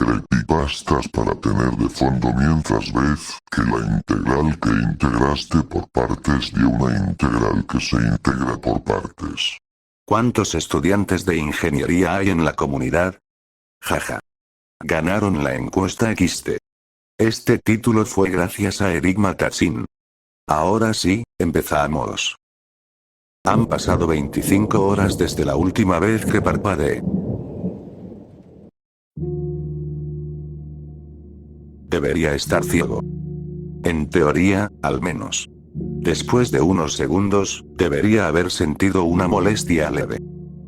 creepypastas para tener de fondo mientras ves que la integral que integraste por partes dio una integral que se integra por partes. ¿Cuántos estudiantes de ingeniería hay en la comunidad? Jaja. Ganaron la encuesta XT. Este título fue gracias a Eric Matasin. Ahora sí, empezamos. Han pasado 25 horas desde la última vez que parpadeé. Debería estar ciego. En teoría, al menos. Después de unos segundos, debería haber sentido una molestia leve.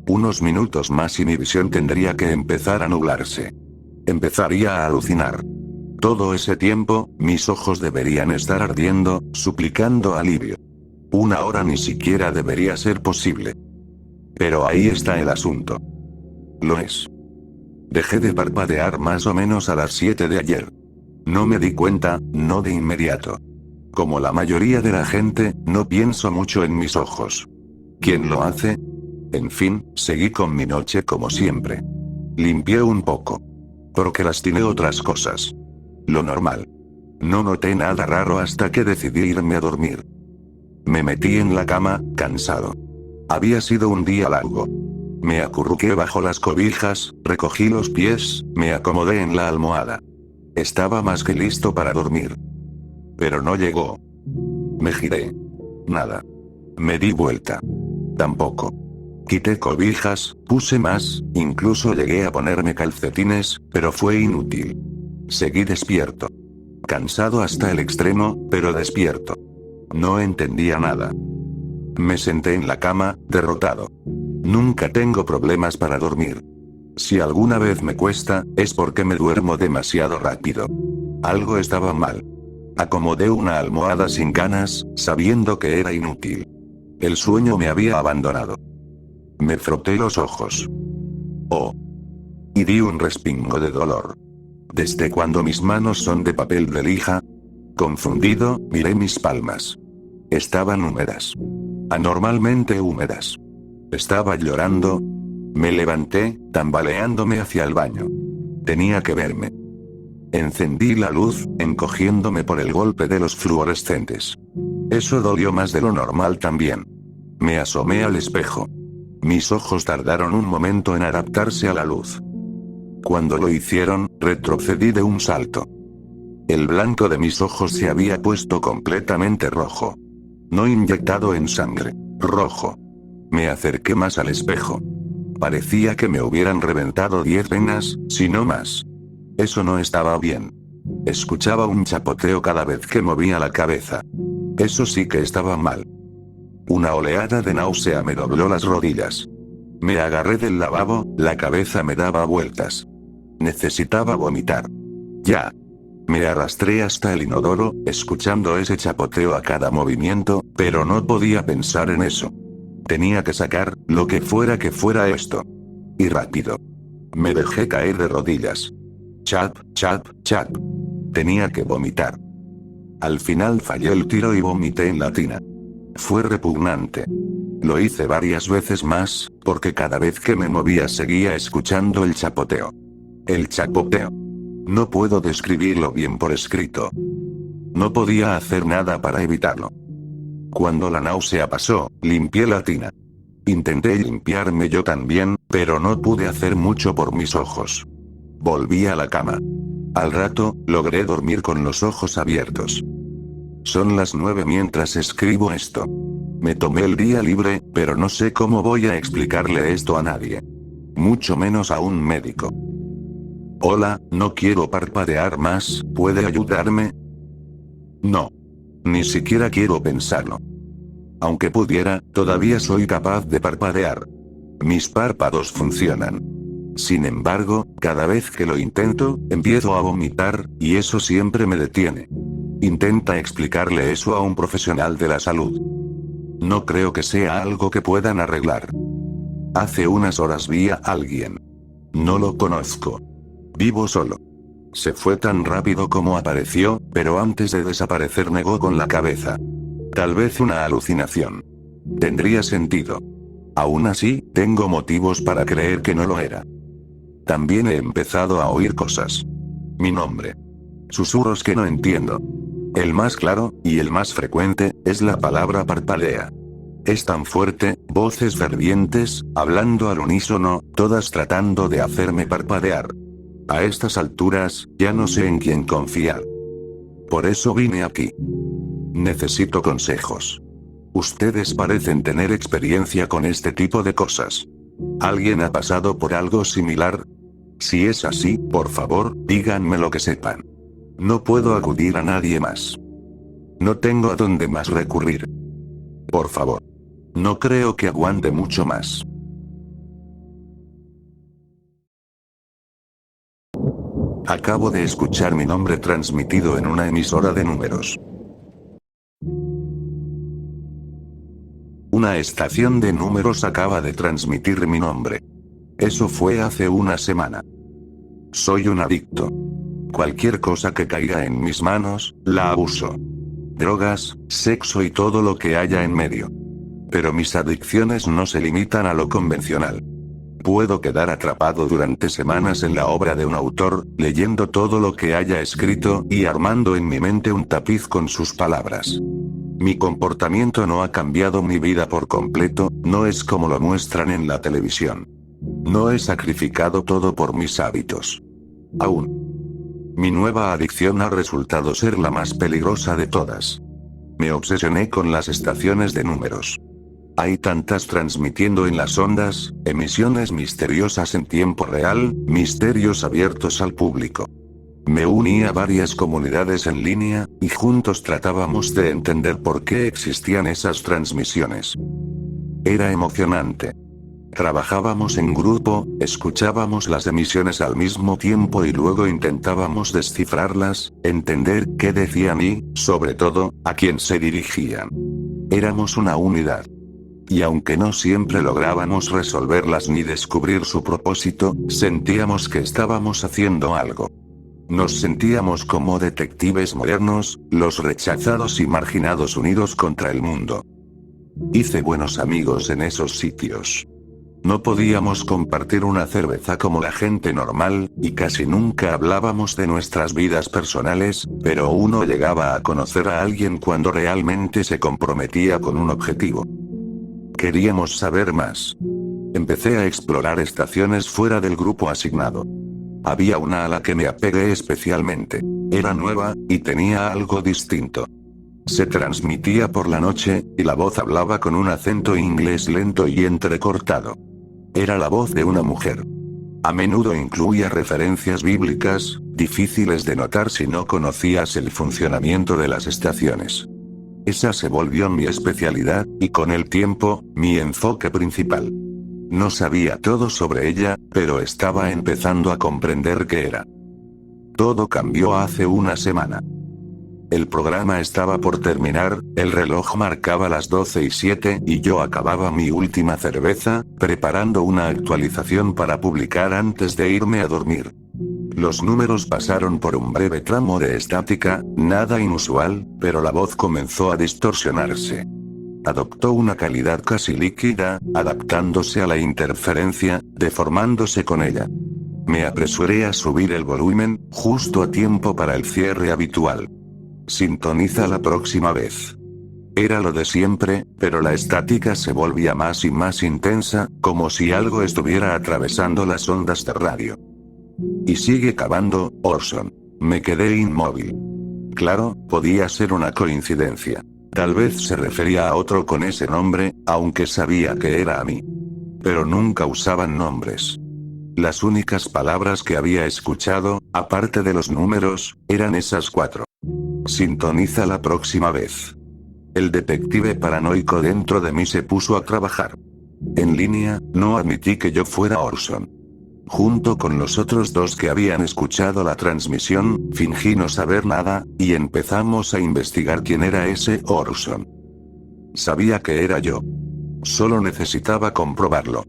Unos minutos más y mi visión tendría que empezar a nublarse. Empezaría a alucinar. Todo ese tiempo, mis ojos deberían estar ardiendo, suplicando alivio. Una hora ni siquiera debería ser posible. Pero ahí está el asunto. Lo es. Dejé de parpadear más o menos a las 7 de ayer. No me di cuenta, no de inmediato. Como la mayoría de la gente, no pienso mucho en mis ojos. ¿Quién lo hace? En fin, seguí con mi noche como siempre. Limpié un poco. Procrastiné otras cosas. Lo normal. No noté nada raro hasta que decidí irme a dormir. Me metí en la cama, cansado. Había sido un día largo. Me acurruqué bajo las cobijas, recogí los pies, me acomodé en la almohada. Estaba más que listo para dormir. Pero no llegó. Me giré. Nada. Me di vuelta. Tampoco. Quité cobijas, puse más, incluso llegué a ponerme calcetines, pero fue inútil. Seguí despierto. Cansado hasta el extremo, pero despierto. No entendía nada. Me senté en la cama, derrotado. Nunca tengo problemas para dormir. Si alguna vez me cuesta, es porque me duermo demasiado rápido. Algo estaba mal. Acomodé una almohada sin ganas, sabiendo que era inútil. El sueño me había abandonado. Me froté los ojos. Oh. Y di un respingo de dolor. ¿Desde cuando mis manos son de papel de lija? Confundido, miré mis palmas. Estaban húmedas. Anormalmente húmedas. Estaba llorando. Me levanté, tambaleándome hacia el baño. Tenía que verme. Encendí la luz, encogiéndome por el golpe de los fluorescentes. Eso dolió más de lo normal también. Me asomé al espejo. Mis ojos tardaron un momento en adaptarse a la luz. Cuando lo hicieron, retrocedí de un salto. El blanco de mis ojos se había puesto completamente rojo. No inyectado en sangre. Rojo. Me acerqué más al espejo. Parecía que me hubieran reventado 10 venas, si no más. Eso no estaba bien. Escuchaba un chapoteo cada vez que movía la cabeza. Eso sí que estaba mal. Una oleada de náusea me dobló las rodillas. Me agarré del lavabo, la cabeza me daba vueltas. Necesitaba vomitar. Ya. Me arrastré hasta el inodoro, escuchando ese chapoteo a cada movimiento, pero no podía pensar en eso. Tenía que sacar, lo que fuera esto. Y rápido. Me dejé caer de rodillas. Chap, chap, chap. Tenía que vomitar. Al final fallé el tiro y vomité en la tina. Fue repugnante. Lo hice varias veces más, porque cada vez que me movía seguía escuchando el chapoteo. El chapoteo. No puedo describirlo bien por escrito. No podía hacer nada para evitarlo. Cuando la náusea pasó, limpié la tina. Intenté limpiarme yo también, pero no pude hacer mucho por mis ojos. Volví a la cama. Al rato, logré dormir con los ojos abiertos. Son las 9 mientras escribo esto. Me tomé el día libre, pero no sé cómo voy a explicarle esto a nadie. Mucho menos a un médico. Hola, no quiero parpadear más, ¿puede ayudarme? No. Ni siquiera quiero pensarlo. Aunque pudiera, todavía soy capaz de parpadear. Mis párpados funcionan. Sin embargo, cada vez que lo intento, empiezo a vomitar, y eso siempre me detiene. Intenta explicarle eso a un profesional de la salud. No creo que sea algo que puedan arreglar. Hace unas horas vi a alguien. No lo conozco. Vivo solo. Se fue tan rápido como apareció, pero antes de desaparecer negó con la cabeza. Tal vez una alucinación. Tendría sentido. Aún así, tengo motivos para creer que no lo era. También he empezado a oír cosas. Mi nombre. Susurros que no entiendo. El más claro, y el más frecuente, es la palabra parpadea. Es tan fuerte, voces fervientes, hablando al unísono, todas tratando de hacerme parpadear. A estas alturas, ya no sé en quién confiar. Por eso vine aquí. Necesito consejos. Ustedes parecen tener experiencia con este tipo de cosas. ¿Alguien ha pasado por algo similar? Si es así, por favor, díganme lo que sepan. No puedo acudir a nadie más. No tengo a dónde más recurrir. Por favor. No creo que aguante mucho más. Acabo de escuchar mi nombre transmitido en una emisora de números. Una estación de números acaba de transmitir mi nombre. Eso fue hace una semana. Soy un adicto. Cualquier cosa que caiga en mis manos, la abuso. Drogas, sexo y todo lo que haya en medio. Pero mis adicciones no se limitan a lo convencional. Puedo quedar atrapado durante semanas en la obra de un autor, leyendo todo lo que haya escrito y armando en mi mente un tapiz con sus palabras. Mi comportamiento no ha cambiado mi vida por completo, no es como lo muestran en la televisión. No he sacrificado todo por mis hábitos. Aún. Mi nueva adicción ha resultado ser la más peligrosa de todas. Me obsesioné con las estaciones de números. Hay tantas transmitiendo en las ondas, emisiones misteriosas en tiempo real, misterios abiertos al público. Me uní a varias comunidades en línea, y juntos tratábamos de entender por qué existían esas transmisiones. Era emocionante. Trabajábamos en grupo, escuchábamos las emisiones al mismo tiempo y luego intentábamos descifrarlas, entender qué decían y, sobre todo, a quién se dirigían. Éramos una unidad. Y aunque no siempre lográbamos resolverlas ni descubrir su propósito, sentíamos que estábamos haciendo algo. Nos sentíamos como detectives modernos, los rechazados y marginados unidos contra el mundo. Hice buenos amigos en esos sitios. No podíamos compartir una cerveza como la gente normal, y casi nunca hablábamos de nuestras vidas personales, pero uno llegaba a conocer a alguien cuando realmente se comprometía con un objetivo. Queríamos saber más. Empecé a explorar estaciones fuera del grupo asignado. Había una a la que me apegué especialmente. Era nueva, y tenía algo distinto. Se transmitía por la noche, y la voz hablaba con un acento inglés lento y entrecortado. Era la voz de una mujer. A menudo incluía referencias bíblicas, difíciles de notar si no conocías el funcionamiento de las estaciones. Esa se volvió mi especialidad, y con el tiempo, mi enfoque principal. No sabía todo sobre ella, pero estaba empezando a comprender qué era. Todo cambió hace una semana. El programa estaba por terminar, el reloj marcaba las 12:07 y yo acababa mi última cerveza, preparando una actualización para publicar antes de irme a dormir. Los números pasaron por un breve tramo de estática, nada inusual, pero la voz comenzó a distorsionarse. Adoptó una calidad casi líquida, adaptándose a la interferencia, deformándose con ella. Me apresuré a subir el volumen, justo a tiempo para el cierre habitual. Sintoniza la próxima vez. Era lo de siempre, pero la estática se volvía más y más intensa, como si algo estuviera atravesando las ondas de radio. Y sigue cavando, Orson. Me quedé inmóvil. Claro, podía ser una coincidencia. Tal vez se refería a otro con ese nombre, aunque sabía que era a mí. Pero nunca usaban nombres. Las únicas palabras que había escuchado, aparte de los números, eran esas 4. Sintoniza la próxima vez. El detective paranoico dentro de mí se puso a trabajar. En línea, no admití que yo fuera Orson. Junto con los otros dos que habían escuchado la transmisión, fingí no saber nada, y empezamos a investigar quién era ese Orson. Sabía que era yo. Solo necesitaba comprobarlo.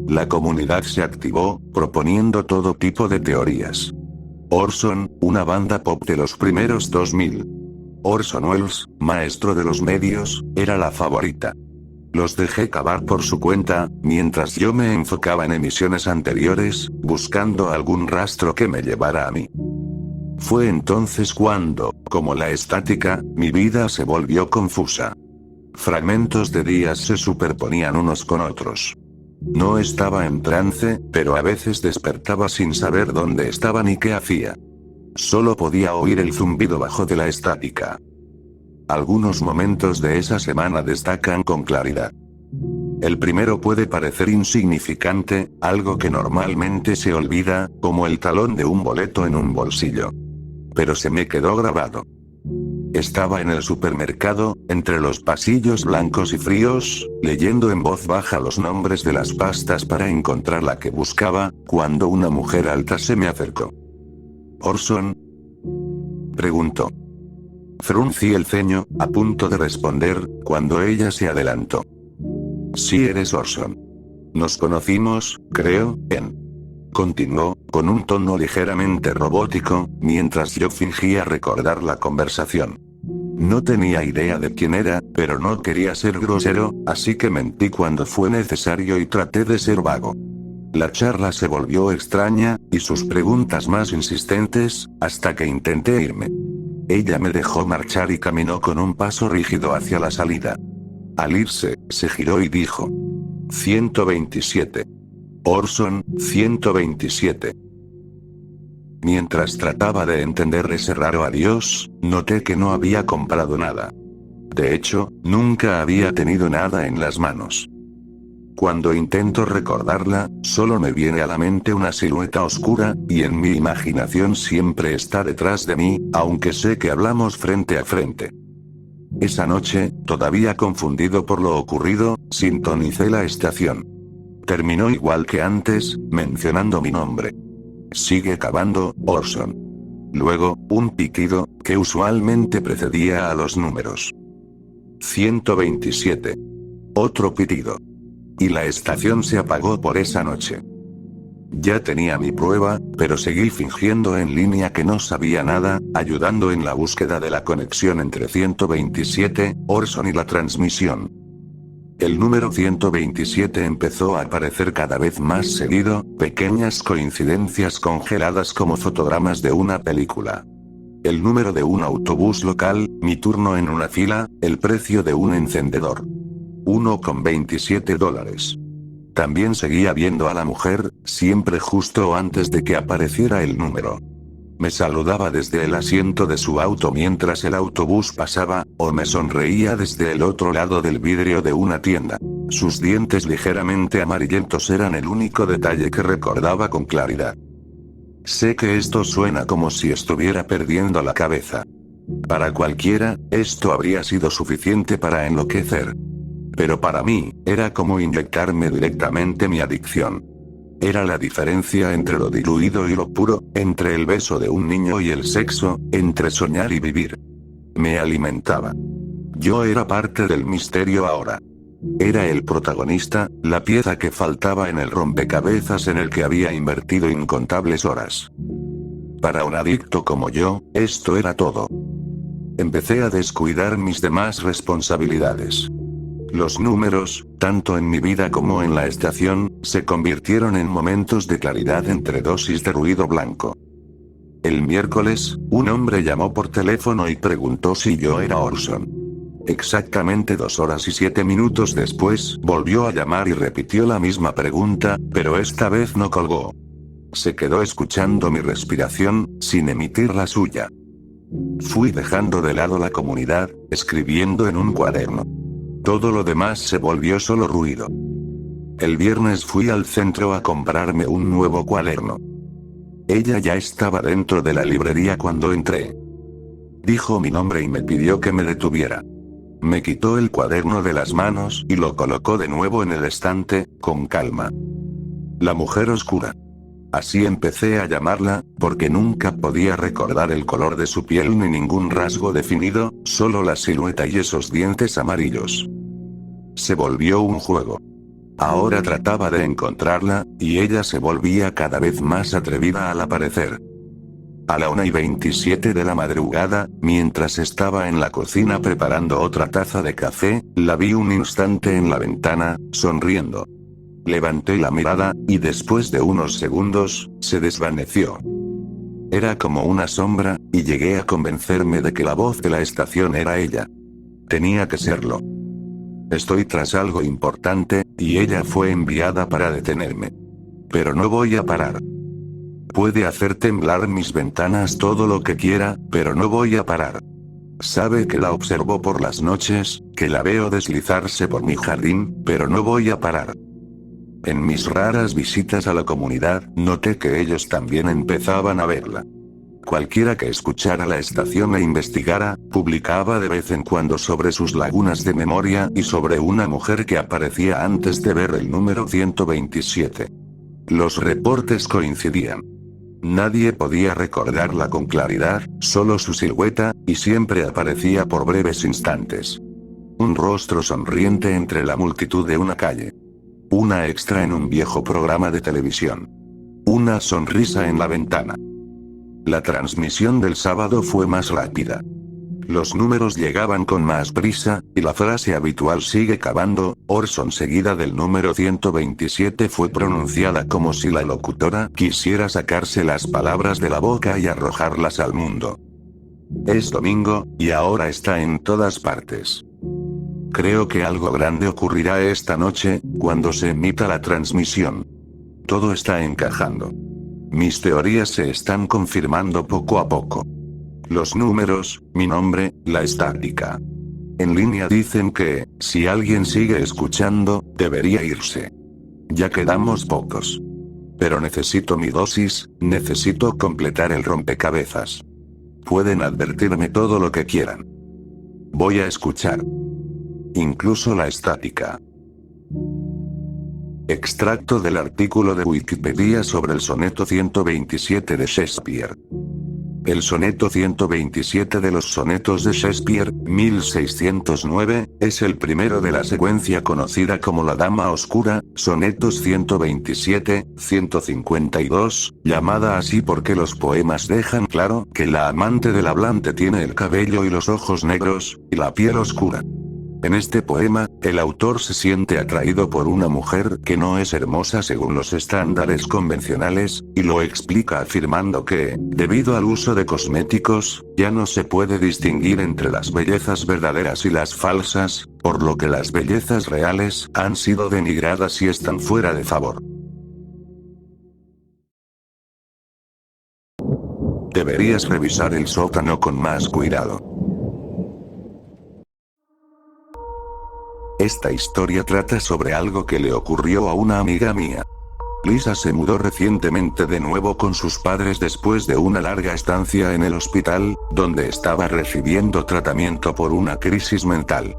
La comunidad se activó, proponiendo todo tipo de teorías. Orson, una banda pop de los primeros 2000. Orson Welles, maestro de los medios, era la favorita. Los dejé cavar por su cuenta, mientras yo me enfocaba en emisiones anteriores, buscando algún rastro que me llevara a mí. Fue entonces cuando, como la estática, mi vida se volvió confusa. Fragmentos de días se superponían unos con otros. No estaba en trance, pero a veces despertaba sin saber dónde estaba ni qué hacía. Solo podía oír el zumbido bajo de la estática. Algunos momentos de esa semana destacan con claridad. El primero puede parecer insignificante, algo que normalmente se olvida, como el talón de un boleto en un bolsillo. Pero se me quedó grabado. Estaba en el supermercado, entre los pasillos blancos y fríos, leyendo en voz baja los nombres de las pastas para encontrar la que buscaba, cuando una mujer alta se me acercó. ¿Orson?, preguntó. Fruncí el ceño, a punto de responder, cuando ella se adelantó. Sí, eres Orson. Nos conocimos, creo, continuó, con un tono ligeramente robótico, mientras yo fingía recordar la conversación. No tenía idea de quién era, pero no quería ser grosero, así que mentí cuando fue necesario y traté de ser vago. La charla se volvió extraña, y sus preguntas más insistentes, hasta que intenté irme. Ella me dejó marchar y caminó con un paso rígido hacia la salida. Al irse, se giró y dijo: 127. Orson, 127. Mientras trataba de entender ese raro adiós, noté que no había comprado nada. De hecho, nunca había tenido nada en las manos. Cuando intento recordarla, solo me viene a la mente una silueta oscura, y en mi imaginación siempre está detrás de mí, aunque sé que hablamos frente a frente. Esa noche, todavía confundido por lo ocurrido, sintonicé la estación. Terminó igual que antes, mencionando mi nombre. Sigue cavando, Orson. Luego, un pitido, que usualmente precedía a los números. 127. Otro pitido. Y la estación se apagó por esa noche. Ya tenía mi prueba, pero seguí fingiendo en línea que no sabía nada, ayudando en la búsqueda de la conexión entre 127, Orson y la transmisión. El número 127 empezó a aparecer cada vez más seguido, pequeñas coincidencias congeladas como fotogramas de una película. El número de un autobús local, mi turno en una fila, el precio de un encendedor. $1,27. También seguía viendo a la mujer, siempre justo antes de que apareciera el número. Me saludaba desde el asiento de su auto mientras el autobús pasaba, o me sonreía desde el otro lado del vidrio de una tienda. Sus dientes ligeramente amarillentos eran el único detalle que recordaba con claridad. Sé que esto suena como si estuviera perdiendo la cabeza. Para cualquiera, esto habría sido suficiente para enloquecer. Pero para mí, era como inyectarme directamente mi adicción. Era la diferencia entre lo diluido y lo puro, entre el beso de un niño y el sexo, entre soñar y vivir. Me alimentaba. Yo era parte del misterio ahora. Era el protagonista, la pieza que faltaba en el rompecabezas en el que había invertido incontables horas. Para un adicto como yo, esto era todo. Empecé a descuidar mis demás responsabilidades. Los números, tanto en mi vida como en la estación, se convirtieron en momentos de claridad entre dosis de ruido blanco. El miércoles, un hombre llamó por teléfono y preguntó si yo era Orson. Exactamente 2 horas y 7 minutos después, volvió a llamar y repitió la misma pregunta, pero esta vez no colgó. Se quedó escuchando mi respiración, sin emitir la suya. Fui dejando de lado la comunidad, escribiendo en un cuaderno. Todo lo demás se volvió solo ruido. El viernes fui al centro a comprarme un nuevo cuaderno. Ella ya estaba dentro de la librería cuando entré. Dijo mi nombre y me pidió que me detuviera. Me quitó el cuaderno de las manos y lo colocó de nuevo en el estante, con calma. La mujer oscura. Así empecé a llamarla, porque nunca podía recordar el color de su piel ni ningún rasgo definido, solo la silueta y esos dientes amarillos. Se volvió un juego. Ahora trataba de encontrarla, y ella se volvía cada vez más atrevida al aparecer. A la 1:27 de la madrugada, mientras estaba en la cocina preparando otra taza de café, la vi un instante en la ventana, sonriendo. Levanté la mirada, y después de unos segundos, se desvaneció. Era como una sombra, y llegué a convencerme de que la voz de la estación era ella. Tenía que serlo. Estoy tras algo importante, y ella fue enviada para detenerme. Pero no voy a parar. Puede hacer temblar mis ventanas todo lo que quiera, pero no voy a parar. Sabe que la observo por las noches, que la veo deslizarse por mi jardín, pero no voy a parar. En mis raras visitas a la comunidad, noté que ellos también empezaban a verla. Cualquiera que escuchara la estación e investigara, publicaba de vez en cuando sobre sus lagunas de memoria y sobre una mujer que aparecía antes de ver el número 127. Los reportes coincidían. Nadie podía recordarla con claridad, solo su silueta, y siempre aparecía por breves instantes. Un rostro sonriente entre la multitud de una calle. Una extra en un viejo programa de televisión. Una sonrisa en la ventana. La transmisión del sábado fue más rápida. Los números llegaban con más prisa, y la frase habitual "sigue cavando, Orson", seguida del número 127, fue pronunciada como si la locutora quisiera sacarse las palabras de la boca y arrojarlas al mundo. Es domingo, y ahora está en todas partes. Creo que algo grande ocurrirá esta noche, cuando se emita la transmisión. Todo está encajando. Mis teorías se están confirmando poco a poco. Los números, mi nombre, la estática. En línea dicen que, si alguien sigue escuchando, debería irse. Ya quedamos pocos. Pero necesito mi dosis, necesito completar el rompecabezas. Pueden advertirme todo lo que quieran. Voy a escuchar. Incluso la estática. Extracto del artículo de Wikipedia sobre el soneto 127 de Shakespeare. El soneto 127 de los sonetos de Shakespeare, 1609, es el primero de la secuencia conocida como la Dama Oscura, sonetos 127, 152, llamada así porque los poemas dejan claro que la amante del hablante tiene el cabello y los ojos negros, y la piel oscura. En este poema, el autor se siente atraído por una mujer que no es hermosa según los estándares convencionales, y lo explica afirmando que, debido al uso de cosméticos, ya no se puede distinguir entre las bellezas verdaderas y las falsas, por lo que las bellezas reales han sido denigradas y están fuera de favor. Deberías revisar el sótano con más cuidado. Esta historia trata sobre algo que le ocurrió a una amiga mía. Lisa se mudó recientemente de nuevo con sus padres después de una larga estancia en el hospital, donde estaba recibiendo tratamiento por una crisis mental.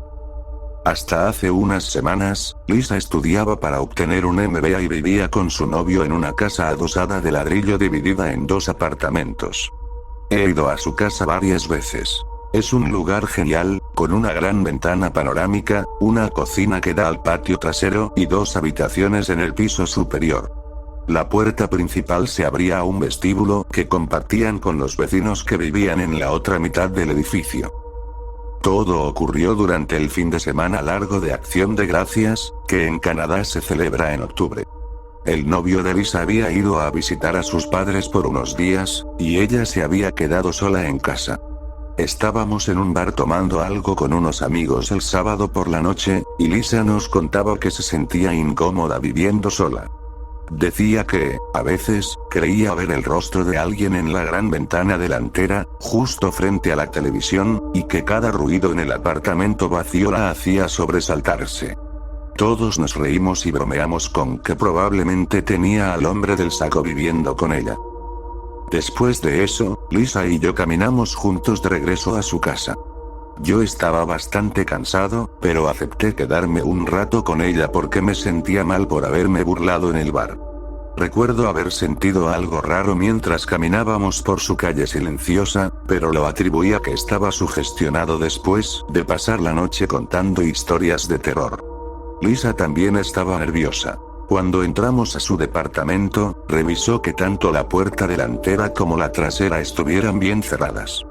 Hasta hace unas semanas, Lisa estudiaba para obtener un MBA y vivía con su novio en una casa adosada de ladrillo dividida en 2 apartamentos. He ido a su casa varias veces. Es un lugar genial, con una gran ventana panorámica, una cocina que da al patio trasero y 2 habitaciones en el piso superior. La puerta principal se abría a un vestíbulo que compartían con los vecinos que vivían en la otra mitad del edificio. Todo ocurrió durante el fin de semana largo de Acción de Gracias, que en Canadá se celebra en octubre. El novio de Lisa había ido a visitar a sus padres por unos días, y ella se había quedado sola en casa. Estábamos en un bar tomando algo con unos amigos el sábado por la noche, y Lisa nos contaba que se sentía incómoda viviendo sola. Decía que, a veces, creía ver el rostro de alguien en la gran ventana delantera, justo frente a la televisión, y que cada ruido en el apartamento vacío la hacía sobresaltarse. Todos nos reímos y bromeamos con que probablemente tenía al hombre del saco viviendo con ella. Después de eso, Lisa y yo caminamos juntos de regreso a su casa. Yo estaba bastante cansado, pero acepté quedarme un rato con ella porque me sentía mal por haberme burlado en el bar. Recuerdo haber sentido algo raro mientras caminábamos por su calle silenciosa, pero lo atribuí a que estaba sugestionado después de pasar la noche contando historias de terror. Lisa también estaba nerviosa. Cuando entramos a su departamento, revisó que tanto la puerta delantera como la trasera estuvieran bien cerradas.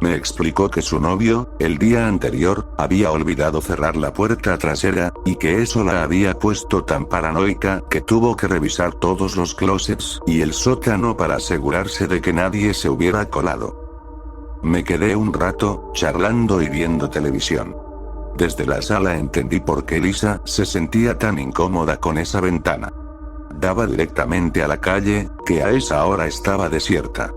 Me explicó que su novio, el día anterior, había olvidado cerrar la puerta trasera, y que eso la había puesto tan paranoica que tuvo que revisar todos los closets y el sótano para asegurarse de que nadie se hubiera colado. Me quedé un rato, charlando y viendo televisión. Desde la sala entendí por qué Lisa se sentía tan incómoda con esa ventana. Daba directamente a la calle, que a esa hora estaba desierta.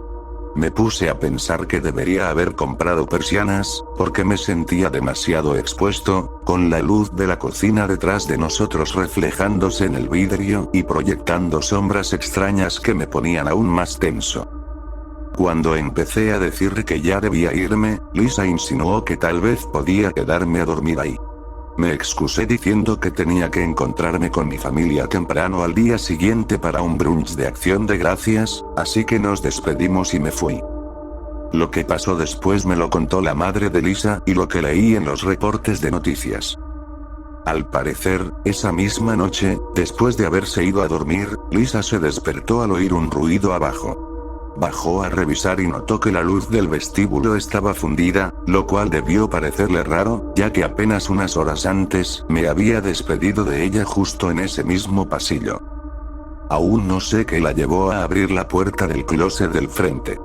Me puse a pensar que debería haber comprado persianas, porque me sentía demasiado expuesto, con la luz de la cocina detrás de nosotros reflejándose en el vidrio y proyectando sombras extrañas que me ponían aún más tenso. Cuando empecé a decir que ya debía irme, Lisa insinuó que tal vez podía quedarme a dormir ahí. Me excusé diciendo que tenía que encontrarme con mi familia temprano al día siguiente para un brunch de Acción de Gracias, así que nos despedimos y me fui. Lo que pasó después me lo contó la madre de Lisa y lo que leí en los reportes de noticias. Al parecer, esa misma noche, después de haberse ido a dormir, Lisa se despertó al oír un ruido abajo. Bajó a revisar y notó que la luz del vestíbulo estaba fundida, lo cual debió parecerle raro, ya que apenas unas horas antes me había despedido de ella justo en ese mismo pasillo. Aún no sé qué la llevó a abrir la puerta del closet del frente.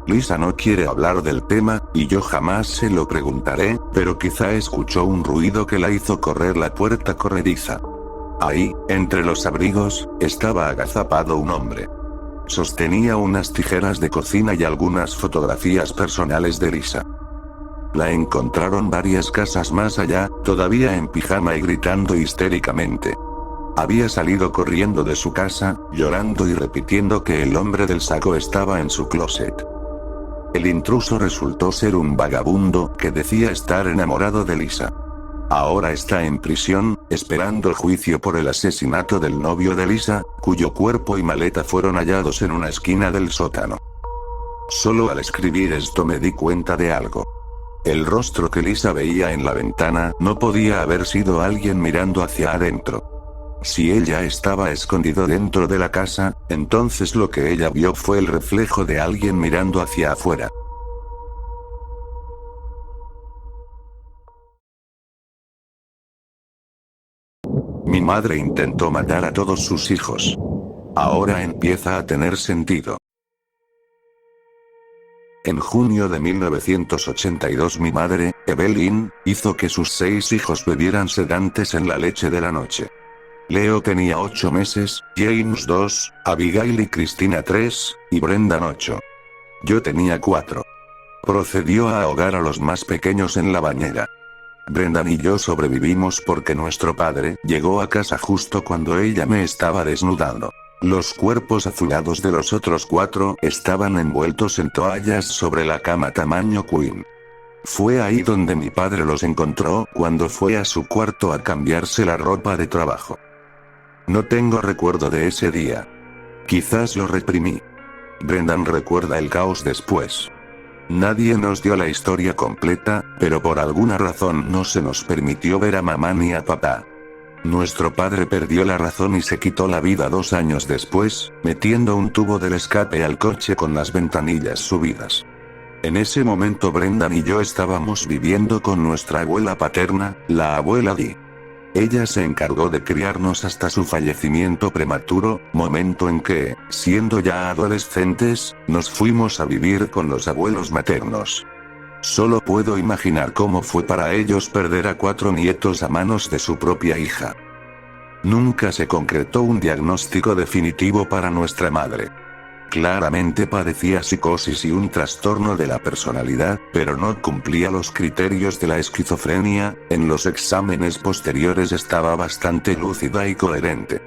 Lisa no quiere hablar del tema, y yo jamás se lo preguntaré, pero quizá escuchó un ruido que la hizo correr la puerta corrediza. Ahí, entre los abrigos, estaba agazapado un hombre. Sostenía unas tijeras de cocina y algunas fotografías personales de Lisa. La encontraron varias casas más allá, todavía en pijama y gritando histéricamente. Había salido corriendo de su casa, llorando y repitiendo que el hombre del saco estaba en su closet. El intruso resultó ser un vagabundo que decía estar enamorado de Lisa. Ahora está en prisión, esperando el juicio por el asesinato del novio de Lisa, cuyo cuerpo y maleta fueron hallados en una esquina del sótano. Solo al escribir esto me di cuenta de algo. El rostro que Lisa veía en la ventana no podía haber sido alguien mirando hacia adentro. Si ella estaba escondido dentro de la casa, entonces lo que ella vio fue el reflejo de alguien mirando hacia afuera. Mi madre intentó matar a todos sus hijos. Ahora empieza a tener sentido. En junio de 1982 mi madre, Evelyn, hizo que sus 6 hijos bebieran sedantes en la leche de la noche. Leo tenía 8 meses, James 2, Abigail y Cristina 3, y Brendan 8. Yo tenía 4. Procedió a ahogar a los más pequeños en la bañera. Brendan y yo sobrevivimos porque nuestro padre llegó a casa justo cuando ella me estaba desnudando. Los cuerpos azulados de los otros 4 estaban envueltos en toallas sobre la cama tamaño queen. Fue ahí donde mi padre los encontró cuando fue a su cuarto a cambiarse la ropa de trabajo. No tengo recuerdo de ese día. Quizás lo reprimí. Brendan recuerda el caos después. Nadie nos dio la historia completa, pero por alguna razón no se nos permitió ver a mamá ni a papá. Nuestro padre perdió la razón y se quitó la vida 2 años después, metiendo un tubo del escape al coche con las ventanillas subidas. En ese momento Brendan y yo estábamos viviendo con nuestra abuela paterna, la abuela Dee. Ella se encargó de criarnos hasta su fallecimiento prematuro, momento en que, siendo ya adolescentes, nos fuimos a vivir con los abuelos maternos. Solo puedo imaginar cómo fue para ellos perder a 4 nietos a manos de su propia hija. Nunca se concretó un diagnóstico definitivo para nuestra madre. Claramente padecía psicosis y un trastorno de la personalidad, pero no cumplía los criterios de la esquizofrenia. En los exámenes posteriores estaba bastante lúcida y coherente.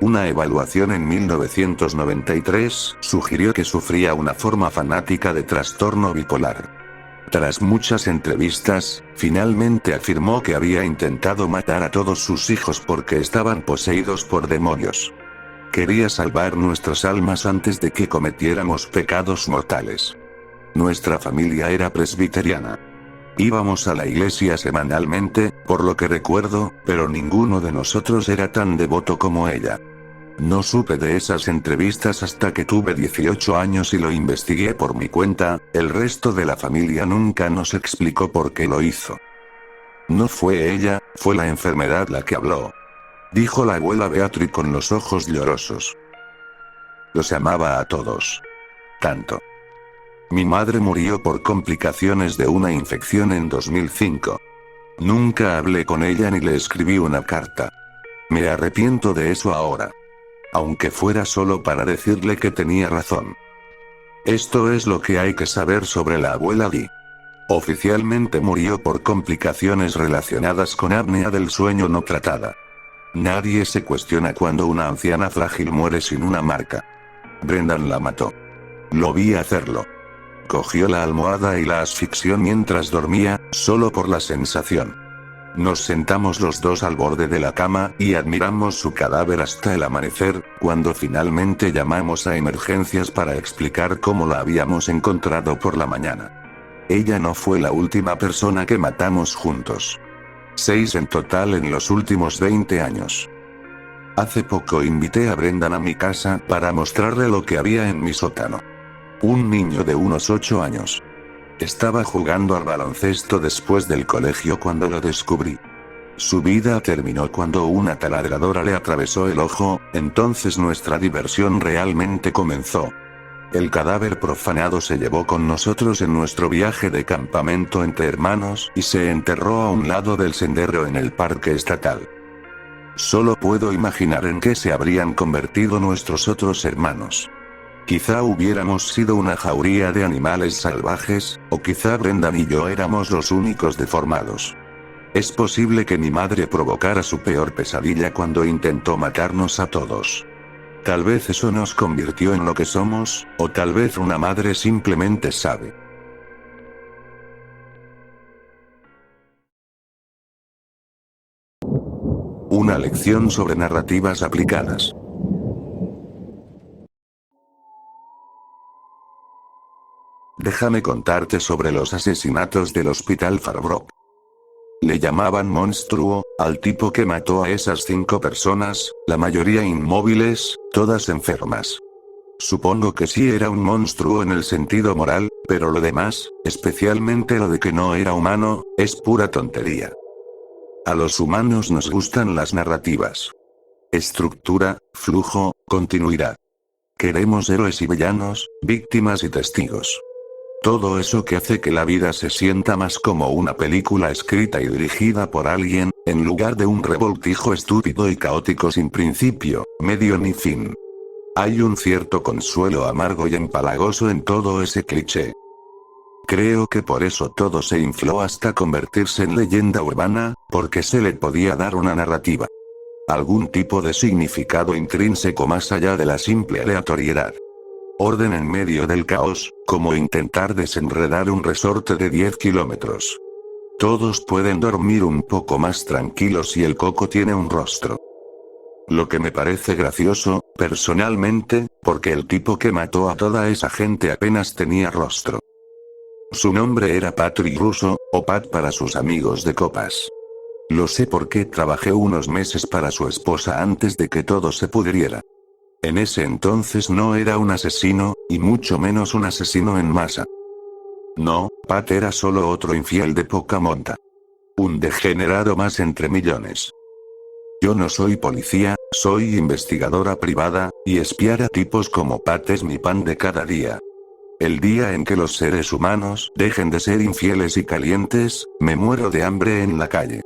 Una evaluación en 1993 sugirió que sufría una forma fanática de trastorno bipolar. Tras muchas entrevistas, finalmente afirmó que había intentado matar a todos sus hijos porque estaban poseídos por demonios. Quería salvar nuestras almas antes de que cometiéramos pecados mortales. Nuestra familia era presbiteriana. Íbamos a la iglesia semanalmente, por lo que recuerdo, pero ninguno de nosotros era tan devoto como ella. No supe de esas entrevistas hasta que tuve 18 años y lo investigué por mi cuenta. El resto de la familia nunca nos explicó por qué lo hizo. No fue ella, fue la enfermedad la que habló, dijo la abuela Beatriz con los ojos llorosos. Los amaba a todos. Tanto. Mi madre murió por complicaciones de una infección en 2005. Nunca hablé con ella ni le escribí una carta. Me arrepiento de eso ahora. Aunque fuera solo para decirle que tenía razón. Esto es lo que hay que saber sobre la abuela Di. Oficialmente murió por complicaciones relacionadas con apnea del sueño no tratada. Nadie se cuestiona cuando una anciana frágil muere sin una marca. Brendan la mató. Lo vi hacerlo. Cogió la almohada y la asfixió mientras dormía, solo por la sensación. Nos sentamos los dos al borde de la cama y admiramos su cadáver hasta el amanecer, cuando finalmente llamamos a emergencias para explicar cómo la habíamos encontrado por la mañana. Ella no fue la última persona que matamos juntos. 6 en total en los últimos 20 años. Hace poco invité a Brendan a mi casa para mostrarle lo que había en mi sótano. Un niño de unos 8 años. Estaba jugando al baloncesto después del colegio cuando lo descubrí. Su vida terminó cuando una taladradora le atravesó el ojo, entonces nuestra diversión realmente comenzó. El cadáver profanado se llevó con nosotros en nuestro viaje de campamento entre hermanos y se enterró a un lado del sendero en el parque estatal. Solo puedo imaginar en qué se habrían convertido nuestros otros hermanos. Quizá hubiéramos sido una jauría de animales salvajes, o quizá Brendan y yo éramos los únicos deformados. Es posible que mi madre provocara su peor pesadilla cuando intentó matarnos a todos. Tal vez eso nos convirtió en lo que somos, o tal vez una madre simplemente sabe. Una lección sobre narrativas aplicadas. Déjame contarte sobre los asesinatos del Hospital Farbrook. Le llamaban monstruo, al tipo que mató a esas 5 personas, la mayoría inmóviles, todas enfermas. Supongo que sí era un monstruo en el sentido moral, pero lo demás, especialmente lo de que no era humano, es pura tontería. A los humanos nos gustan las narrativas. Estructura, flujo, continuidad. Queremos héroes y villanos, víctimas y testigos. Todo eso que hace que la vida se sienta más como una película escrita y dirigida por alguien, en lugar de un revoltijo estúpido y caótico sin principio, medio ni fin. Hay un cierto consuelo amargo y empalagoso en todo ese cliché. Creo que por eso todo se infló hasta convertirse en leyenda urbana, porque se le podía dar una narrativa. Algún tipo de significado intrínseco más allá de la simple aleatoriedad. Orden en medio del caos, como intentar desenredar un resorte de 10 kilómetros. Todos pueden dormir un poco más tranquilos si el coco tiene un rostro. Lo que me parece gracioso, personalmente, porque el tipo que mató a toda esa gente apenas tenía rostro. Su nombre era Patrick Russo, o Pat para sus amigos de copas. Lo sé porque trabajé unos meses para su esposa antes de que todo se pudriera. En ese entonces no era un asesino, y mucho menos un asesino en masa. No, Pat era solo otro infiel de poca monta. Un degenerado más entre millones. Yo no soy policía, soy investigadora privada, y espiar a tipos como Pat es mi pan de cada día. El día en que los seres humanos dejen de ser infieles y calientes, me muero de hambre en la calle.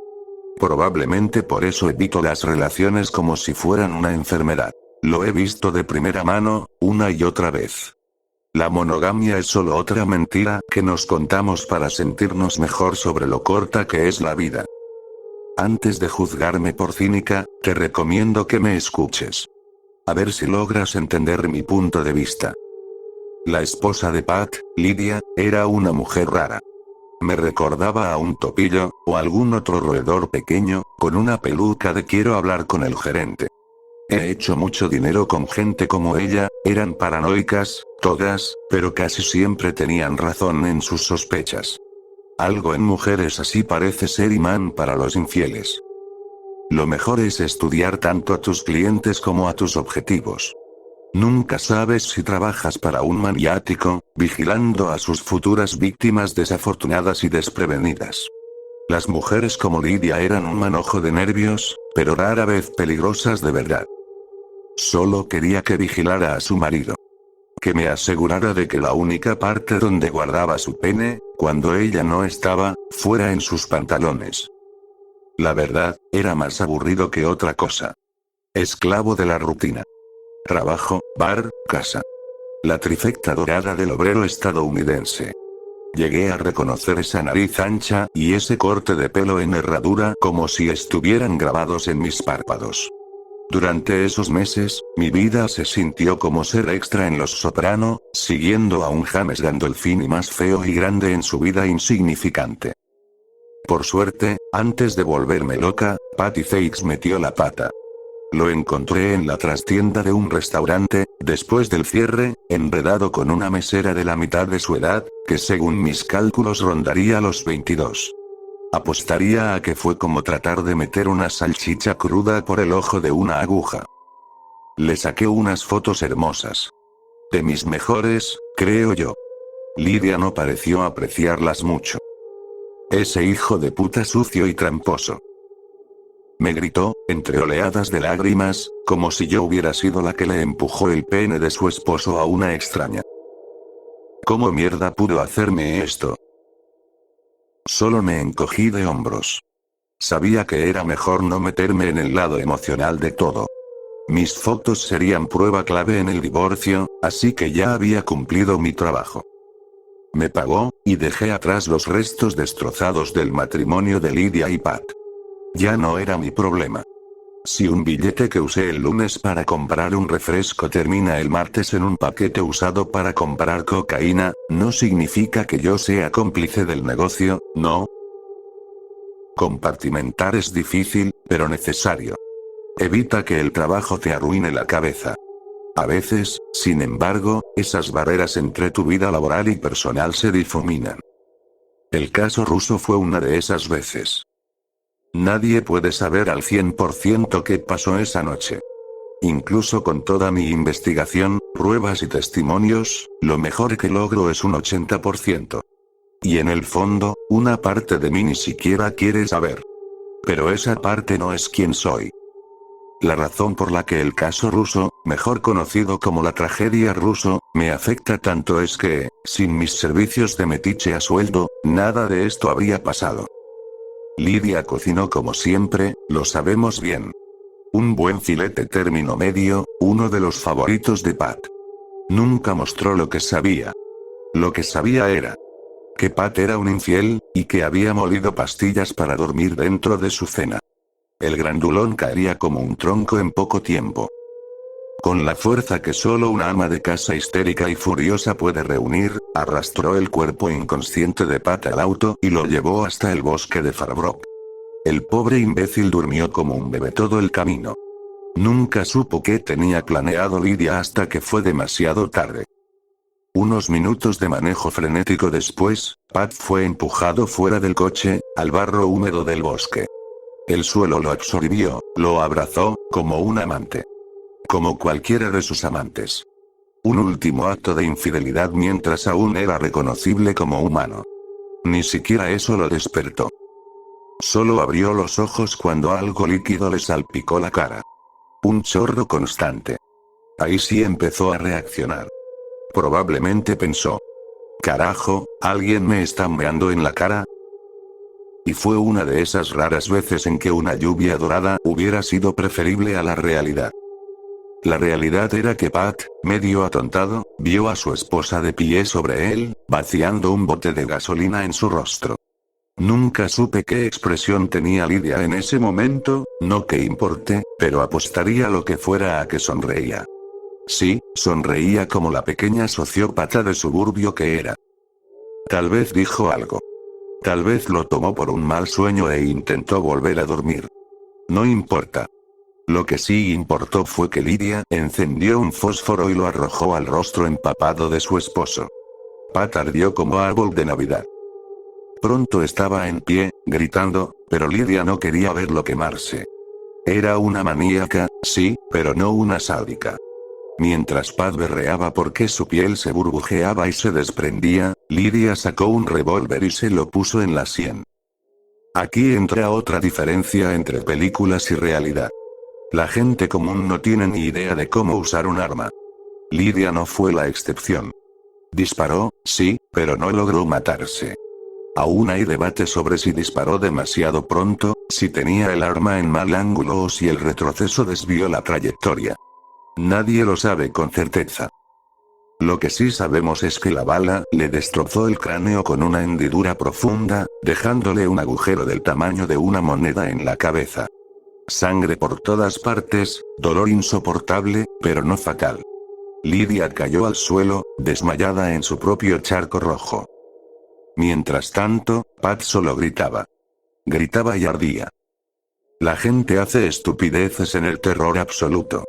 Probablemente por eso evito las relaciones como si fueran una enfermedad. Lo he visto de primera mano, una y otra vez. La monogamia es solo otra mentira que nos contamos para sentirnos mejor sobre lo corta que es la vida. Antes de juzgarme por cínica, te recomiendo que me escuches. A ver si logras entender mi punto de vista. La esposa de Pat, Lydia, era una mujer rara. Me recordaba a un topillo, o algún otro roedor pequeño, con una peluca de quiero hablar con el gerente. He hecho mucho dinero con gente como ella, eran paranoicas, todas, pero casi siempre tenían razón en sus sospechas. Algo en mujeres así parece ser imán para los infieles. Lo mejor es estudiar tanto a tus clientes como a tus objetivos. Nunca sabes si trabajas para un maniático, vigilando a sus futuras víctimas desafortunadas y desprevenidas. Las mujeres como Lidia eran un manojo de nervios, pero rara vez peligrosas de verdad. Solo quería que vigilara a su marido. Que me asegurara de que la única parte donde guardaba su pene, cuando ella no estaba, fuera en sus pantalones. La verdad, era más aburrido que otra cosa. Esclavo de la rutina. Trabajo, bar, casa. La trifecta dorada del obrero estadounidense. Llegué a reconocer esa nariz ancha y ese corte de pelo en herradura como si estuvieran grabados en mis párpados. Durante esos meses, mi vida se sintió como ser extra en Los Soprano, siguiendo a un James Gandolfini más feo y grande en su vida insignificante. Por suerte, antes de volverme loca, Patty Seix metió la pata. Lo encontré en la trastienda de un restaurante, después del cierre, enredado con una mesera de la mitad de su edad, que según mis cálculos rondaría los 22. Apostaría a que fue como tratar de meter una salchicha cruda por el ojo de una aguja. Le saqué unas fotos hermosas. De mis mejores, creo yo. Lidia no pareció apreciarlas mucho. Ese hijo de puta sucio y tramposo. Me gritó, entre oleadas de lágrimas, como si yo hubiera sido la que le empujó el pene de su esposo a una extraña. ¿Cómo mierda pudo hacerme esto? Solo me encogí de hombros. Sabía que era mejor no meterme en el lado emocional de todo. Mis fotos serían prueba clave en el divorcio, así que ya había cumplido mi trabajo. Me pagó, y dejé atrás los restos destrozados del matrimonio de Lidia y Pat. Ya no era mi problema. Si un billete que usé el lunes para comprar un refresco termina el martes en un paquete usado para comprar cocaína, no significa que yo sea cómplice del negocio, ¿no? Compartimentar es difícil, pero necesario. Evita que el trabajo te arruine la cabeza. A veces, sin embargo, esas barreras entre tu vida laboral y personal se difuminan. El caso ruso fue una de esas veces. Nadie puede saber al 100% qué pasó esa noche. Incluso con toda mi investigación, pruebas y testimonios, lo mejor que logro es un 80%. Y en el fondo, una parte de mí ni siquiera quiere saber. Pero esa parte no es quien soy. La razón por la que el caso ruso, mejor conocido como la tragedia ruso, me afecta tanto es que, sin mis servicios de metiche a sueldo, nada de esto habría pasado. Lidia cocinó como siempre, lo sabemos bien. Un buen filete término medio, uno de los favoritos de Pat. Nunca mostró lo que sabía. Lo que sabía era que Pat era un infiel, y que había molido pastillas para dormir dentro de su cena. El grandulón caería como un tronco en poco tiempo. Con la fuerza que solo una ama de casa histérica y furiosa puede reunir, arrastró el cuerpo inconsciente de Pat al auto y lo llevó hasta el bosque de Farbrook. El pobre imbécil durmió como un bebé todo el camino. Nunca supo qué tenía planeado Lidia hasta que fue demasiado tarde. Unos minutos de manejo frenético después, Pat fue empujado fuera del coche, al barro húmedo del bosque. El suelo lo absorbió, lo abrazó, como un amante. Como cualquiera de sus amantes. Un último acto de infidelidad mientras aún era reconocible como humano. Ni siquiera eso lo despertó. Solo abrió los ojos cuando algo líquido le salpicó la cara. Un chorro constante. Ahí sí empezó a reaccionar. Probablemente pensó: carajo, ¿alguien me está meando en la cara? Y fue una de esas raras veces en que una lluvia dorada hubiera sido preferible a la realidad. La realidad era que Pat, medio atontado, vio a su esposa de pie sobre él, vaciando un bote de gasolina en su rostro. Nunca supe qué expresión tenía Lidia en ese momento, no que importe, pero apostaría lo que fuera a que sonreía. Sí, sonreía como la pequeña sociópata de suburbio que era. Tal vez dijo algo. Tal vez lo tomó por un mal sueño e intentó volver a dormir. No importa. Lo que sí importó fue que Lidia encendió un fósforo y lo arrojó al rostro empapado de su esposo. Pat ardió como árbol de Navidad. pronto estaba en pie, gritando, pero Lidia no quería verlo quemarse. Era una maníaca, sí, pero no una sádica. Mientras Pat berreaba porque su piel se burbujeaba y se desprendía, Lidia sacó un revólver y se lo puso en la sien. Aquí entra otra diferencia entre películas y realidad. La gente común no tiene ni idea de cómo usar un arma. Lidia no fue la excepción. Disparó, sí, pero no logró matarse. Aún hay debate sobre si disparó demasiado pronto, si tenía el arma en mal ángulo o si el retroceso desvió la trayectoria. Nadie lo sabe con certeza. Lo que sí sabemos es que la bala le destrozó el cráneo con una hendidura profunda, dejándole un agujero del tamaño de una moneda en la cabeza. Sangre por todas partes, dolor insoportable, pero no fatal. Lidia cayó al suelo, desmayada en su propio charco rojo. Mientras tanto, Pat solo gritaba. Gritaba y ardía. La gente hace estupideces en el terror absoluto.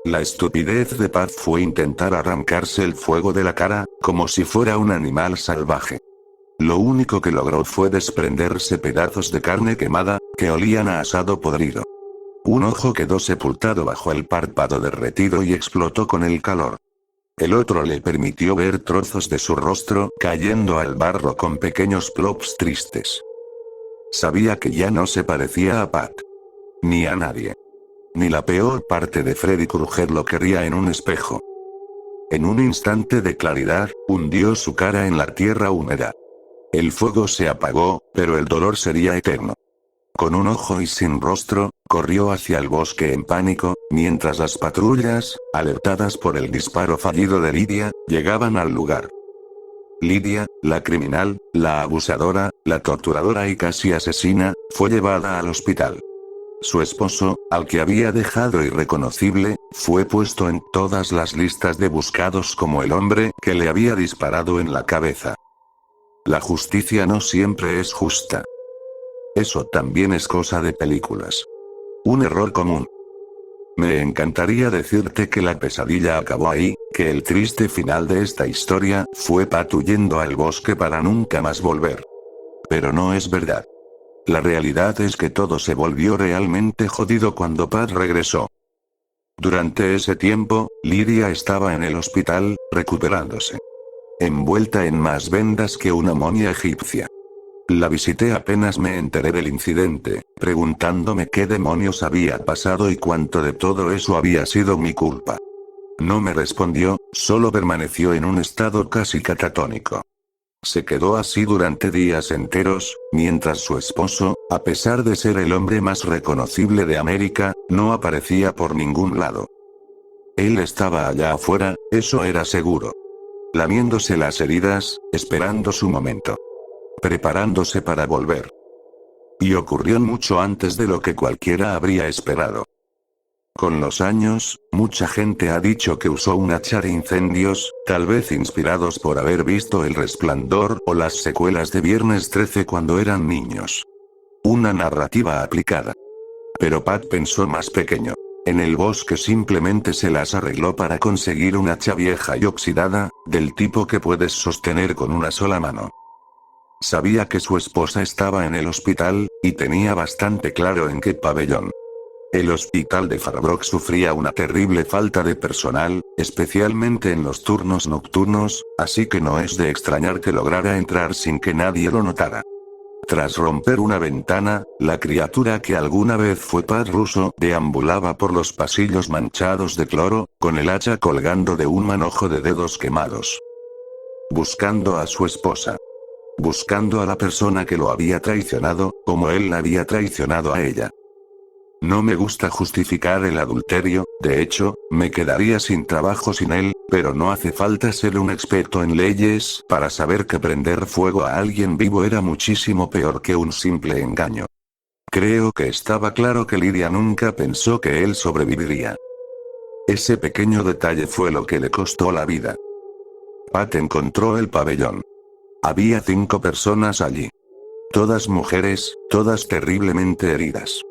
La estupidez de Pat fue intentar arrancarse el fuego de la cara, como si fuera un animal salvaje. Lo único que logró fue desprenderse pedazos de carne quemada, que olían a asado podrido. Un ojo quedó sepultado bajo el párpado derretido y explotó con el calor. El otro le permitió ver trozos de su rostro cayendo al barro con pequeños plops tristes. Sabía que ya no se parecía a Pat. Ni a nadie. Ni la peor parte de Freddy Krueger lo querría en un espejo. En un instante de claridad, hundió su cara en la tierra húmeda. El fuego se apagó, pero el dolor sería eterno. Con un ojo y sin rostro, corrió hacia el bosque en pánico, mientras las patrullas, alertadas por el disparo fallido de Lidia, llegaban al lugar. Lidia, la criminal, la abusadora, la torturadora y casi asesina, fue llevada al hospital. Su esposo, al que había dejado irreconocible, fue puesto en todas las listas de buscados como el hombre que le había disparado en la cabeza. La justicia no siempre es justa. Eso también es cosa de películas. Un error común. Me encantaría decirte que la pesadilla acabó ahí, que el triste final de esta historia fue Pat huyendo al bosque para nunca más volver. Pero no es verdad. La realidad es que todo se volvió realmente jodido cuando Pat regresó. Durante ese tiempo, Lidia estaba en el hospital, recuperándose. Envuelta en más vendas que una momia egipcia. La visité apenas me enteré del incidente, preguntándome qué demonios había pasado y cuánto de todo eso había sido mi culpa. No me respondió, solo permaneció en un estado casi catatónico. Se quedó así durante días enteros, mientras su esposo, a pesar de ser el hombre más reconocible de América, no aparecía por ningún lado. Él estaba allá afuera, eso era seguro. Lamiéndose las heridas, esperando su momento. Preparándose para volver. Y ocurrió mucho antes de lo que cualquiera habría esperado. Con los años, mucha gente ha dicho que usó un hacha de incendios, tal vez inspirados por haber visto El Resplandor o las secuelas de Viernes 13 cuando eran niños. Una narrativa aplicada. Pero Pat pensó más pequeño. En el bosque simplemente se las arregló para conseguir un hacha vieja y oxidada, del tipo que puedes sostener con una sola mano. Sabía que su esposa estaba en el hospital, y tenía bastante claro en qué pabellón. El hospital de Farbrook sufría una terrible falta de personal, especialmente en los turnos nocturnos, así que no es de extrañar que lograra entrar sin que nadie lo notara. Tras romper una ventana, la criatura que alguna vez fue Pat Russo deambulaba por los pasillos manchados de cloro, con el hacha colgando de un manojo de dedos quemados. Buscando a su esposa. Buscando a la persona que lo había traicionado, como él la había traicionado a ella. No me gusta justificar el adulterio, de hecho, me quedaría sin trabajo sin él, pero no hace falta ser un experto en leyes para saber que prender fuego a alguien vivo era muchísimo peor que un simple engaño. Creo que estaba claro que Lidia nunca pensó que él sobreviviría. Ese pequeño detalle fue lo que le costó la vida. Pat encontró el pabellón. Había 5 personas allí. Todas mujeres, todas terriblemente heridas.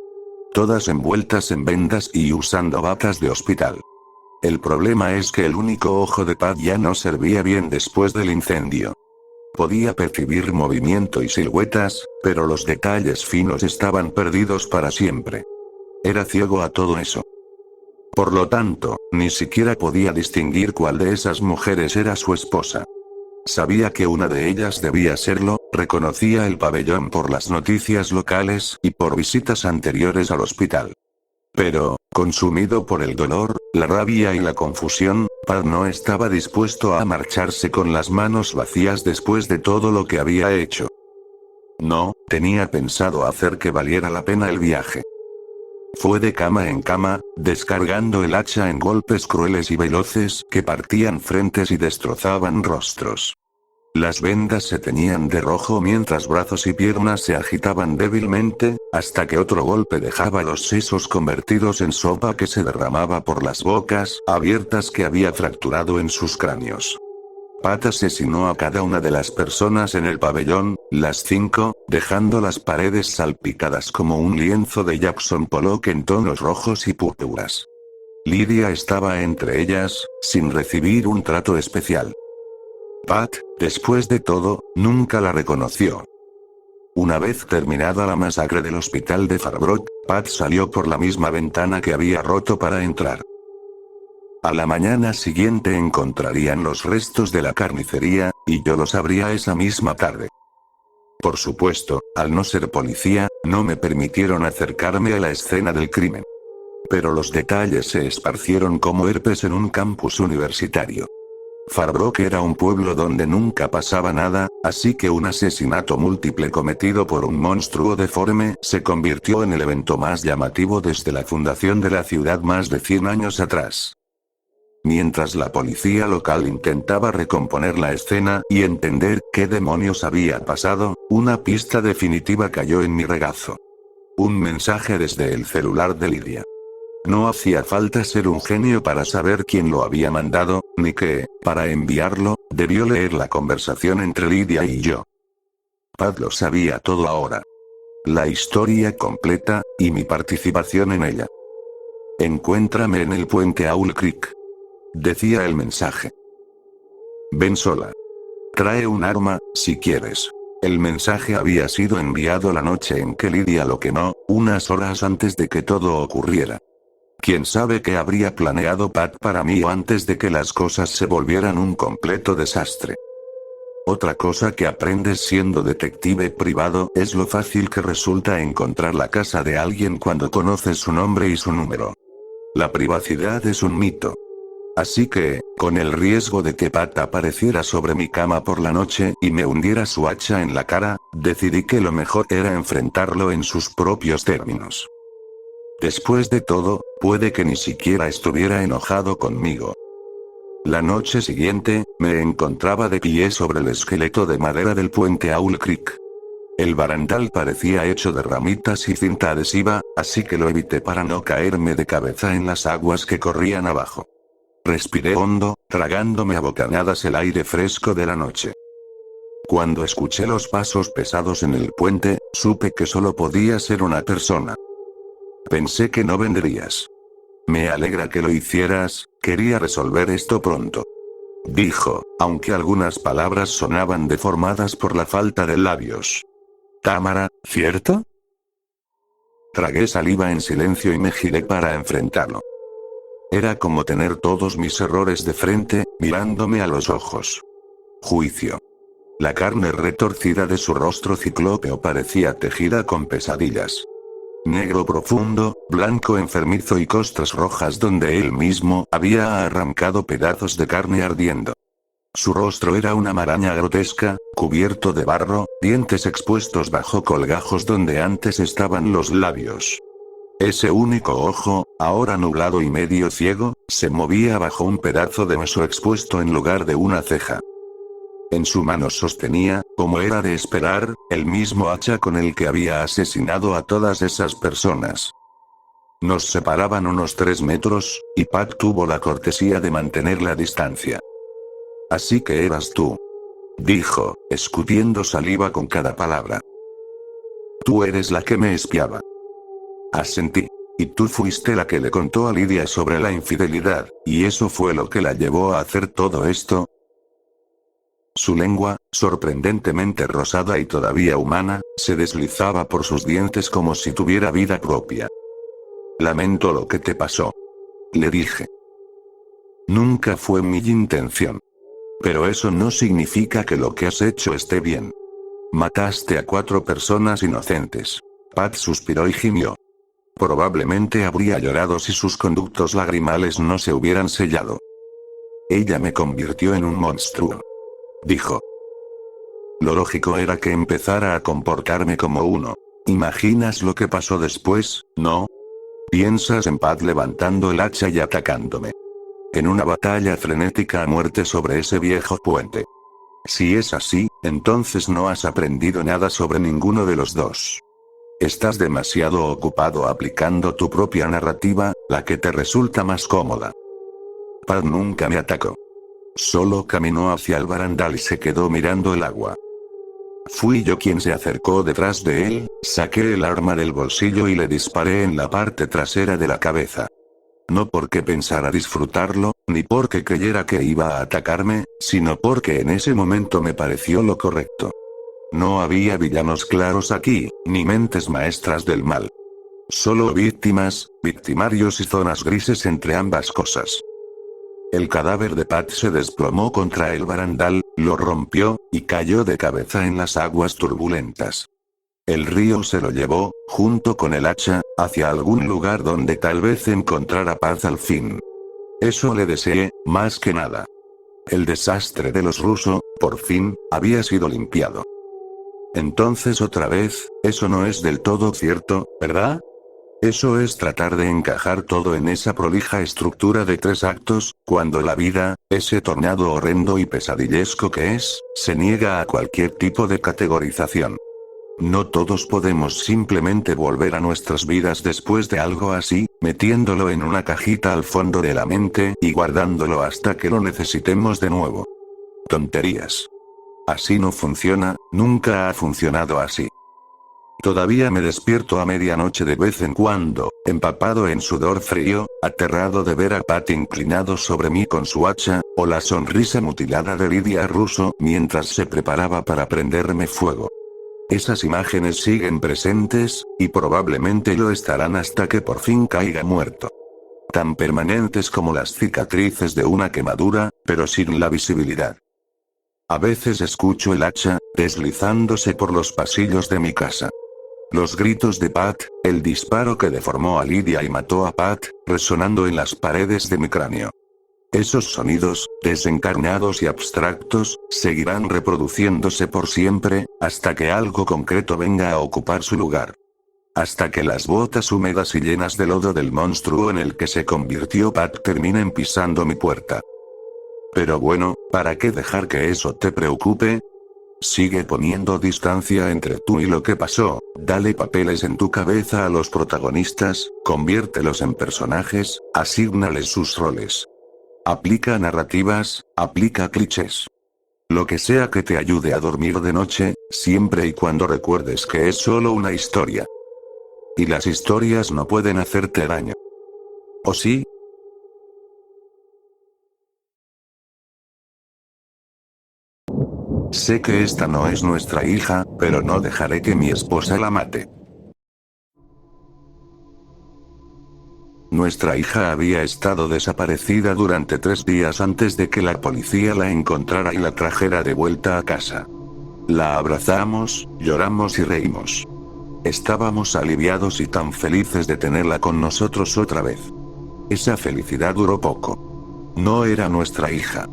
Todas envueltas en vendas y usando batas de hospital. El problema es que el único ojo de Pat ya no servía bien después del incendio. Podía percibir movimiento y siluetas, pero los detalles finos estaban perdidos para siempre. Era ciego a todo eso. Por lo tanto, ni siquiera podía distinguir cuál de esas mujeres era su esposa. Sabía que una de ellas debía serlo, reconocía el pabellón por las noticias locales y por visitas anteriores al hospital. Pero, consumido por el dolor, la rabia y la confusión, Pat no estaba dispuesto a marcharse con las manos vacías después de todo lo que había hecho. No, tenía pensado hacer que valiera la pena el viaje. Fue de cama en cama, descargando el hacha en golpes crueles y veloces que partían frentes y destrozaban rostros. Las vendas se teñían de rojo mientras brazos y piernas se agitaban débilmente, hasta que otro golpe dejaba los sesos convertidos en sopa que se derramaba por las bocas abiertas que había fracturado en sus cráneos. Pat asesinó a cada una de las personas en el pabellón, las 5, dejando las paredes salpicadas como un lienzo de Jackson Pollock en tonos rojos y púrpuras. Lydia estaba entre ellas, sin recibir un trato especial. Pat, después de todo, nunca la reconoció. Una vez terminada la masacre del hospital de Farbrook, Pat salió por la misma ventana que había roto para entrar. A la mañana siguiente encontrarían los restos de la carnicería, y yo lo sabría esa misma tarde. Por supuesto, al no ser policía, no me permitieron acercarme a la escena del crimen. Pero los detalles se esparcieron como herpes en un campus universitario. Farbrook era un pueblo donde nunca pasaba nada, así que un asesinato múltiple cometido por un monstruo deforme se convirtió en el evento más llamativo desde la fundación de la ciudad más de 100 años atrás. Mientras la policía local intentaba recomponer la escena y entender qué demonios había pasado, una pista definitiva cayó en mi regazo. Un mensaje desde el celular de Lydia. No hacía falta ser un genio para saber quién lo había mandado, ni que, para enviarlo, debió leer la conversación entre Lydia y yo. Pat lo sabía todo ahora. La historia completa, y mi participación en ella. Encuéntrame en el puente Owl Creek. Decía el mensaje. Ven sola. Trae un arma, si quieres. El mensaje había sido enviado la noche en que Lydia lo quemó, unas horas antes de que todo ocurriera. ¿Quién sabe qué habría planeado Pat para mí antes de que las cosas se volvieran un completo desastre? Otra cosa que aprendes siendo detective privado es lo fácil que resulta encontrar la casa de alguien cuando conoces su nombre y su número. La privacidad es un mito. Así que, con el riesgo de que Pat apareciera sobre mi cama por la noche y me hundiera su hacha en la cara, decidí que lo mejor era enfrentarlo en sus propios términos. Después de todo, puede que ni siquiera estuviera enojado conmigo. La noche siguiente, me encontraba de pie sobre el esqueleto de madera del puente Owl Creek. El barandal parecía hecho de ramitas y cinta adhesiva, así que lo evité para no caerme de cabeza en las aguas que corrían abajo. Respiré hondo, tragándome a bocanadas el aire fresco de la noche. Cuando escuché los pasos pesados en el puente, supe que solo podía ser una persona. Pensé que no vendrías. Me alegra que lo hicieras, quería resolver esto pronto. Dijo, aunque algunas palabras sonaban deformadas por la falta de labios. Tamara, ¿cierto? Tragué saliva en silencio y me giré para enfrentarlo. Era como tener todos mis errores de frente, mirándome a los ojos. Juicio. La carne retorcida de su rostro ciclópeo parecía tejida con pesadillas. Negro profundo, blanco enfermizo y costras rojas donde él mismo había arrancado pedazos de carne ardiendo. Su rostro era una maraña grotesca, cubierto de barro, dientes expuestos bajo colgajos donde antes estaban los labios. Ese único ojo, ahora nublado y medio ciego, se movía bajo un pedazo de hueso expuesto en lugar de una ceja. En su mano sostenía, como era de esperar, el mismo hacha con el que había asesinado a todas esas personas. Nos separaban unos 3 metros, y Pat tuvo la cortesía de mantener la distancia. Así que eras tú. Dijo, escupiendo saliva con cada palabra. Tú eres la que me espiaba. Asentí. Y tú fuiste la que le contó a Lydia sobre la infidelidad, y eso fue lo que la llevó a hacer todo esto. Su lengua, sorprendentemente rosada y todavía humana, se deslizaba por sus dientes como si tuviera vida propia. Lamento lo que te pasó. Le dije. Nunca fue mi intención. Pero eso no significa que lo que has hecho esté bien. Mataste a 4 personas inocentes. Pat suspiró y gimió. Probablemente habría llorado si sus conductos lagrimales no se hubieran sellado. Ella me convirtió en un monstruo. Dijo. Lo lógico era que empezara a comportarme como uno. ¿Imaginas lo que pasó después, no? Piensas en Pat levantando el hacha y atacándome. En una batalla frenética a muerte sobre ese viejo puente. Si es así, entonces no has aprendido nada sobre ninguno de los dos. Estás demasiado ocupado aplicando tu propia narrativa, la que te resulta más cómoda. Pat nunca me atacó. Solo caminó hacia el barandal y se quedó mirando el agua. Fui yo quien se acercó detrás de él, saqué el arma del bolsillo y le disparé en la parte trasera de la cabeza. No porque pensara disfrutarlo, ni porque creyera que iba a atacarme, sino porque en ese momento me pareció lo correcto. No había villanos claros aquí, ni mentes maestras del mal. Solo víctimas, victimarios y zonas grises entre ambas cosas. El cadáver de Pat se desplomó contra el barandal, lo rompió, y cayó de cabeza en las aguas turbulentas. El río se lo llevó, junto con el hacha, hacia algún lugar donde tal vez encontrara paz al fin. Eso le deseé, más que nada. El desastre de los rusos, por fin, había sido limpiado. Entonces otra vez, eso no es del todo cierto, ¿verdad? Eso es tratar de encajar todo en esa prolija estructura de 3 actos, cuando la vida, ese tornado horrendo y pesadillesco que es, se niega a cualquier tipo de categorización. No todos podemos simplemente volver a nuestras vidas después de algo así, metiéndolo en una cajita al fondo de la mente y guardándolo hasta que lo necesitemos de nuevo. Tonterías. Así no funciona, nunca ha funcionado así. Todavía me despierto a medianoche de vez en cuando, empapado en sudor frío, aterrado de ver a Pat inclinado sobre mí con su hacha, o la sonrisa mutilada de Lidia Russo mientras se preparaba para prenderme fuego. Esas imágenes siguen presentes, y probablemente lo estarán hasta que por fin caiga muerto. Tan permanentes como las cicatrices de una quemadura, pero sin la visibilidad. A veces escucho el hacha, deslizándose por los pasillos de mi casa. Los gritos de Pat, el disparo que deformó a Lidia y mató a Pat, resonando en las paredes de mi cráneo. Esos sonidos, desencarnados y abstractos, seguirán reproduciéndose por siempre, hasta que algo concreto venga a ocupar su lugar. Hasta que las botas húmedas y llenas de lodo del monstruo en el que se convirtió Pat terminen pisando mi puerta. Pero bueno, ¿para qué dejar que eso te preocupe? Sigue poniendo distancia entre tú y lo que pasó, dale papeles en tu cabeza a los protagonistas, conviértelos en personajes, asígnales sus roles. Aplica narrativas, aplica clichés. Lo que sea que te ayude a dormir de noche, siempre y cuando recuerdes que es solo una historia. Y las historias no pueden hacerte daño. ¿O sí? Sé que esta no es nuestra hija, pero no dejaré que mi esposa la mate. Nuestra hija había estado desaparecida durante 3 días antes de que la policía la encontrara y la trajera de vuelta a casa. La abrazamos, lloramos y reímos. Estábamos aliviados y tan felices de tenerla con nosotros otra vez. Esa felicidad duró poco. No era nuestra hija.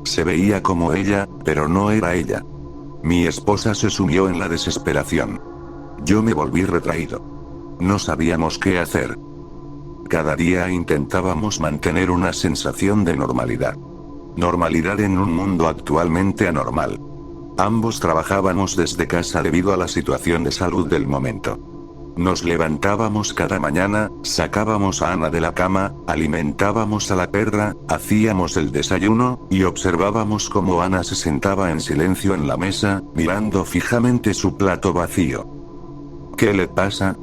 Se veía como ella, pero no era ella. Mi esposa se sumió en la desesperación. Yo me volví retraído. No sabíamos qué hacer. Cada día intentábamos mantener una sensación de normalidad. Normalidad en un mundo actualmente anormal. Ambos trabajábamos desde casa debido a la situación de salud del momento. Nos levantábamos cada mañana, sacábamos a Ana de la cama, alimentábamos a la perra, hacíamos el desayuno, y observábamos cómo Ana se sentaba en silencio en la mesa, mirando fijamente su plato vacío. ¿Qué le pasa?,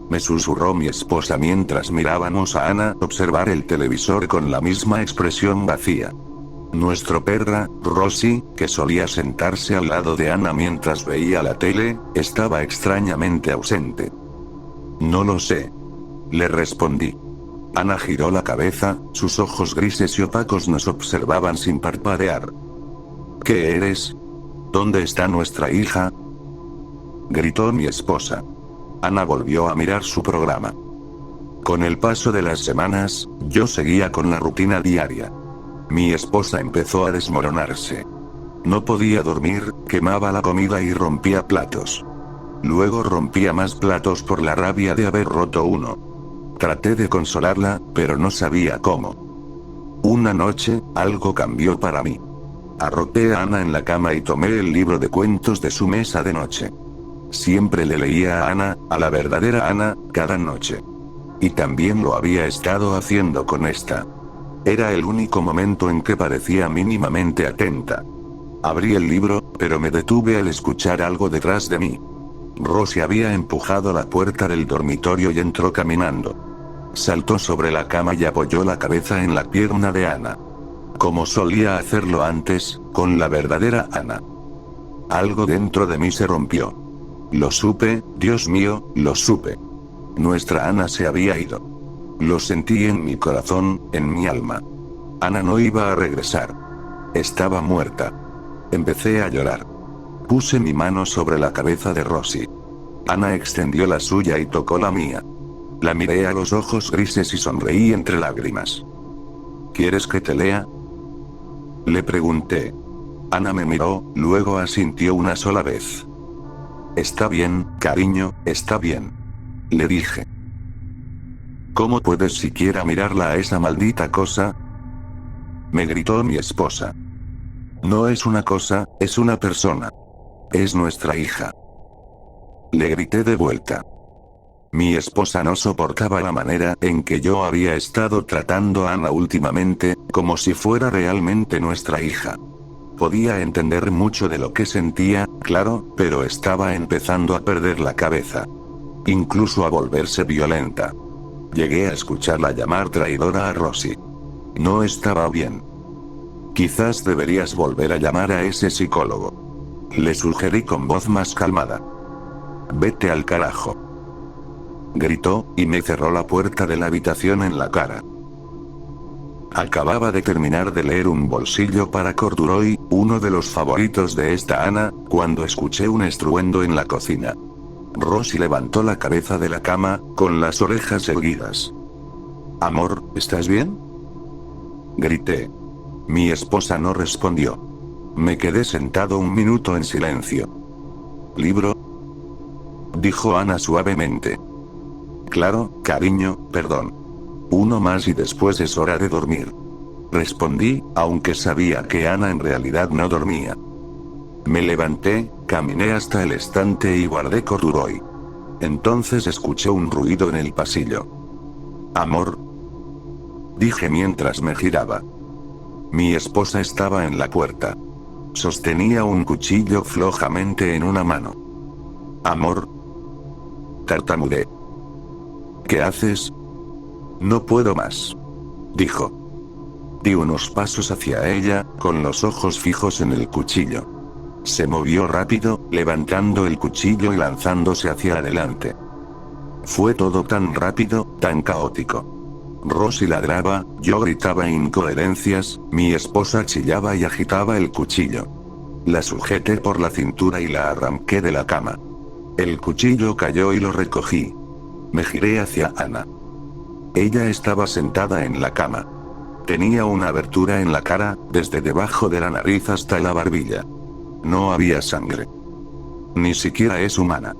me susurró mi esposa mientras mirábamos a Ana observar el televisor con la misma expresión vacía. Nuestro perra, Rosie, que solía sentarse al lado de Ana mientras veía la tele, estaba extrañamente ausente. No lo sé. Le respondí. Ana giró la cabeza, sus ojos grises y opacos nos observaban sin parpadear. ¿Qué eres? ¿Dónde está nuestra hija? Gritó mi esposa. Ana volvió a mirar su programa. Con el paso de las semanas, yo seguía con la rutina diaria. Mi esposa empezó a desmoronarse. No podía dormir, quemaba la comida y rompía platos. Luego rompía más platos por la rabia de haber roto uno. Traté de consolarla, pero no sabía cómo. Una noche, algo cambió para mí. Arropé a Ana en la cama y tomé el libro de cuentos de su mesa de noche. Siempre le leía a Ana, a la verdadera Ana, cada noche. Y también lo había estado haciendo con esta. Era el único momento en que parecía mínimamente atenta. Abrí el libro, pero me detuve al escuchar algo detrás de mí. Rosie había empujado la puerta del dormitorio y entró caminando. Saltó sobre la cama y apoyó la cabeza en la pierna de Ana. Como solía hacerlo antes, con la verdadera Ana. Algo dentro de mí se rompió. Lo supe, Dios mío, lo supe. Nuestra Ana se había ido. Lo sentí en mi corazón, en mi alma. Ana no iba a regresar. Estaba muerta. Empecé a llorar. Puse mi mano sobre la cabeza de Rosie. Ana extendió la suya y tocó la mía. La miré a los ojos grises y sonreí entre lágrimas. ¿Quieres que te lea? Le pregunté. Ana me miró, luego asintió una sola vez. Está bien, cariño, está bien. Le dije. ¿Cómo puedes siquiera mirarla a esa maldita cosa? Me gritó mi esposa. No es una cosa, es una persona. Es nuestra hija. Le grité de vuelta. Mi esposa no soportaba la manera en que yo había estado tratando a Ana últimamente, como si fuera realmente nuestra hija. Podía entender mucho de lo que sentía, claro, pero estaba empezando a perder la cabeza. Incluso a volverse violenta. Llegué a escucharla llamar traidora a Rosie. No estaba bien. Quizás deberías volver a llamar a ese psicólogo. Le sugerí con voz más calmada. Vete al carajo. Gritó, y me cerró la puerta de la habitación en la cara. Acababa de terminar de leer Un bolsillo para Corduroy, uno de los favoritos de esta Ana, cuando escuché un estruendo en la cocina. Rosie levantó la cabeza de la cama, con las orejas erguidas. Amor, ¿estás bien? Grité. Mi esposa no respondió. Me quedé sentado un minuto en silencio. ¿Libro? Dijo Ana suavemente. Claro, cariño, perdón. Uno más y después es hora de dormir. Respondí, aunque sabía que Ana en realidad no dormía. Me levanté, caminé hasta el estante y guardé Corduroy. Entonces escuché un ruido en el pasillo. Amor. Dije mientras me giraba. Mi esposa estaba en la puerta. Sostenía un cuchillo flojamente en una mano. Amor. Tartamudeé. ¿Qué haces? No puedo más. Dijo. Di unos pasos hacia ella, con los ojos fijos en el cuchillo. Se movió rápido, levantando el cuchillo y lanzándose hacia adelante. Fue todo tan rápido, tan caótico. Rosie ladraba, yo gritaba incoherencias, mi esposa chillaba y agitaba el cuchillo. La sujeté por la cintura y la arranqué de la cama. El cuchillo cayó y lo recogí. Me giré hacia Ana. Ella estaba sentada en la cama. Tenía una abertura en la cara, desde debajo de la nariz hasta la barbilla. No había sangre. Ni siquiera es humana.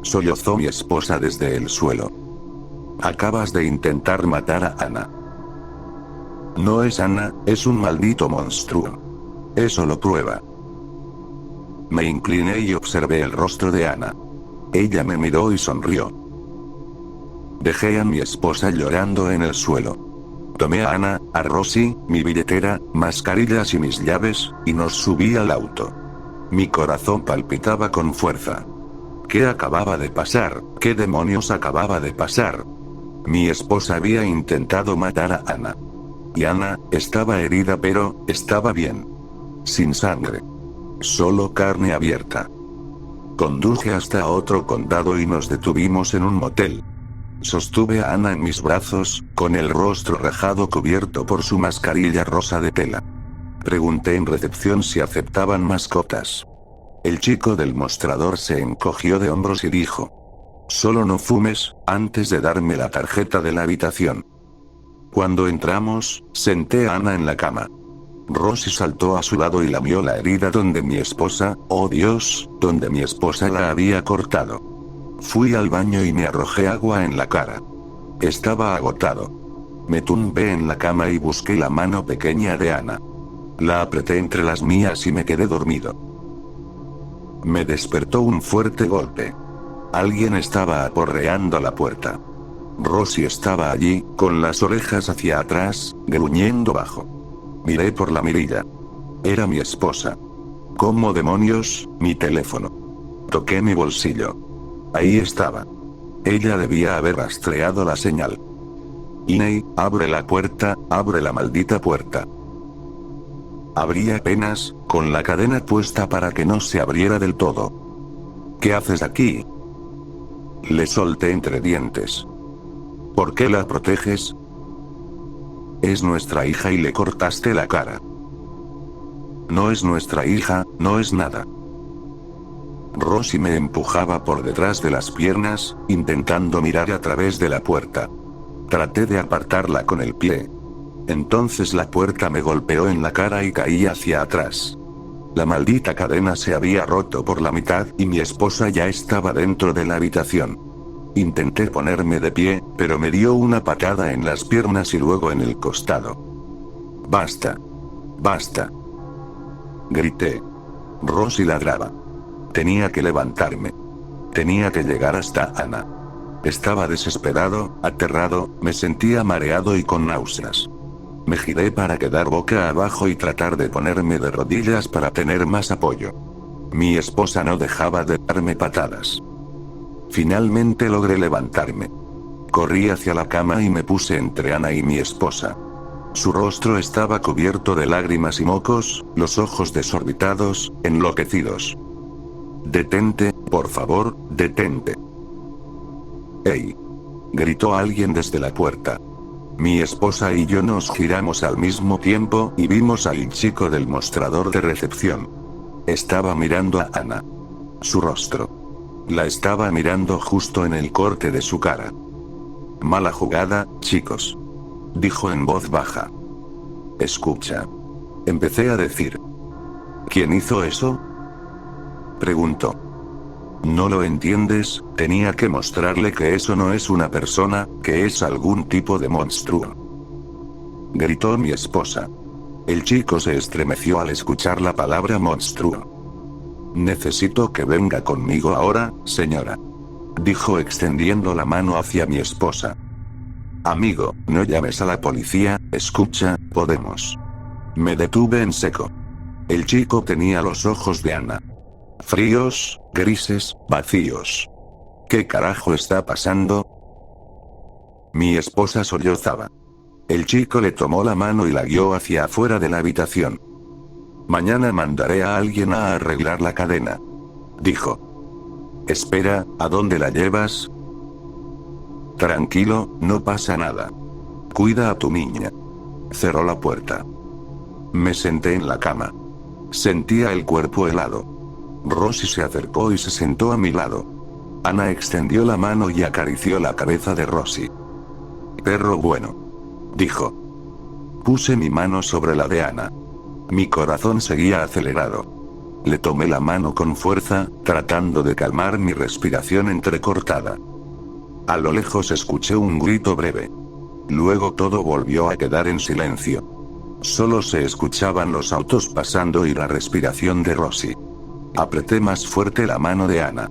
Sollozó mi esposa desde el suelo. Acabas de intentar matar a Ana. No es Ana, es un maldito monstruo. Eso lo prueba. Me incliné y observé el rostro de Ana. Ella me miró y sonrió. Dejé a mi esposa llorando en el suelo. Tomé a Ana, a Rosie, mi billetera, mascarillas y mis llaves, y nos subí al auto. Mi corazón palpitaba con fuerza. ¿Qué acababa de pasar? ¿Qué demonios acababa de pasar? Mi esposa había intentado matar a Ana. Y Ana, estaba herida pero, estaba bien. Sin sangre. Solo carne abierta. Conduje hasta otro condado y nos detuvimos en un motel. Sostuve a Ana en mis brazos, con el rostro rajado cubierto por su mascarilla rosa de tela. Pregunté en recepción si aceptaban mascotas. El chico del mostrador se encogió de hombros y dijo: solo no fumes, antes de darme la tarjeta de la habitación. Cuando entramos, senté a Ana en la cama. Rosy saltó a su lado y lamió la herida donde mi esposa, oh Dios, donde mi esposa la había cortado. Fui al baño y me arrojé agua en la cara. Estaba agotado. Me tumbé en la cama y busqué la mano pequeña de Ana. La apreté entre las mías y me quedé dormido. Me despertó un fuerte golpe. Alguien estaba aporreando la puerta. Rosy estaba allí, con las orejas hacia atrás, gruñendo bajo. Miré por la mirilla. Era mi esposa. ¿Cómo demonios? Mi teléfono. Toqué mi bolsillo. Ahí estaba. Ella debía haber rastreado la señal. Iney, abre la puerta, abre la maldita puerta. Abrí apenas, con la cadena puesta para que no se abriera del todo. ¿Qué haces aquí? Le solté entre dientes. ¿Por qué la proteges? Es nuestra hija y le cortaste la cara. No es nuestra hija, no es nada. Rosy me empujaba por detrás de las piernas, intentando mirar a través de la puerta. Traté de apartarla con el pie. Entonces la puerta me golpeó en la cara y caí hacia atrás. La maldita cadena se había roto por la mitad y mi esposa ya estaba dentro de la habitación. Intenté ponerme de pie, pero me dio una patada en las piernas y luego en el costado. Basta. Basta. Grité. Rosy ladraba. Tenía que levantarme. Tenía que llegar hasta Ana. Estaba desesperado, aterrado, me sentía mareado y con náuseas. Me giré para quedar boca abajo y tratar de ponerme de rodillas para tener más apoyo. Mi esposa no dejaba de darme patadas. Finalmente logré levantarme. Corrí hacia la cama y me puse entre Ana y mi esposa. Su rostro estaba cubierto de lágrimas y mocos, los ojos desorbitados, enloquecidos. Detente, por favor, detente. ¡Ey! Gritó alguien desde la puerta. Mi esposa y yo nos giramos al mismo tiempo y vimos al chico del mostrador de recepción. Estaba mirando a Ana. Su rostro. La estaba mirando justo en el corte de su cara. Mala jugada, chicos. Dijo en voz baja. Escucha. Empecé a decir. ¿Quién hizo eso? Preguntó. ¿No lo entiendes? Tenía que mostrarle que eso no es una persona, que es algún tipo de monstruo. Gritó mi esposa. El chico se estremeció al escuchar la palabra monstruo. Necesito que venga conmigo ahora, señora. Dijo extendiendo la mano hacia mi esposa. Amigo, no llames a la policía, escucha, podemos. Me detuve en seco. El chico tenía los ojos de Ana. Fríos, grises, vacíos. ¿Qué carajo está pasando? Mi esposa sollozaba. El chico le tomó la mano y la guió hacia afuera de la habitación. Mañana mandaré a alguien a arreglar la cadena. Dijo. Espera, ¿a dónde la llevas? Tranquilo, no pasa nada. Cuida a tu niña. Cerró la puerta. Me senté en la cama. Sentía el cuerpo helado. Rosy se acercó y se sentó a mi lado. Ana extendió la mano y acarició la cabeza de Rosy. Perro bueno. Dijo. Puse mi mano sobre la de Ana. Mi corazón seguía acelerado. Le tomé la mano con fuerza, tratando de calmar mi respiración entrecortada. A lo lejos escuché un grito breve. Luego todo volvió a quedar en silencio. Solo se escuchaban los autos pasando y la respiración de Rosy. Apreté más fuerte la mano de Ana.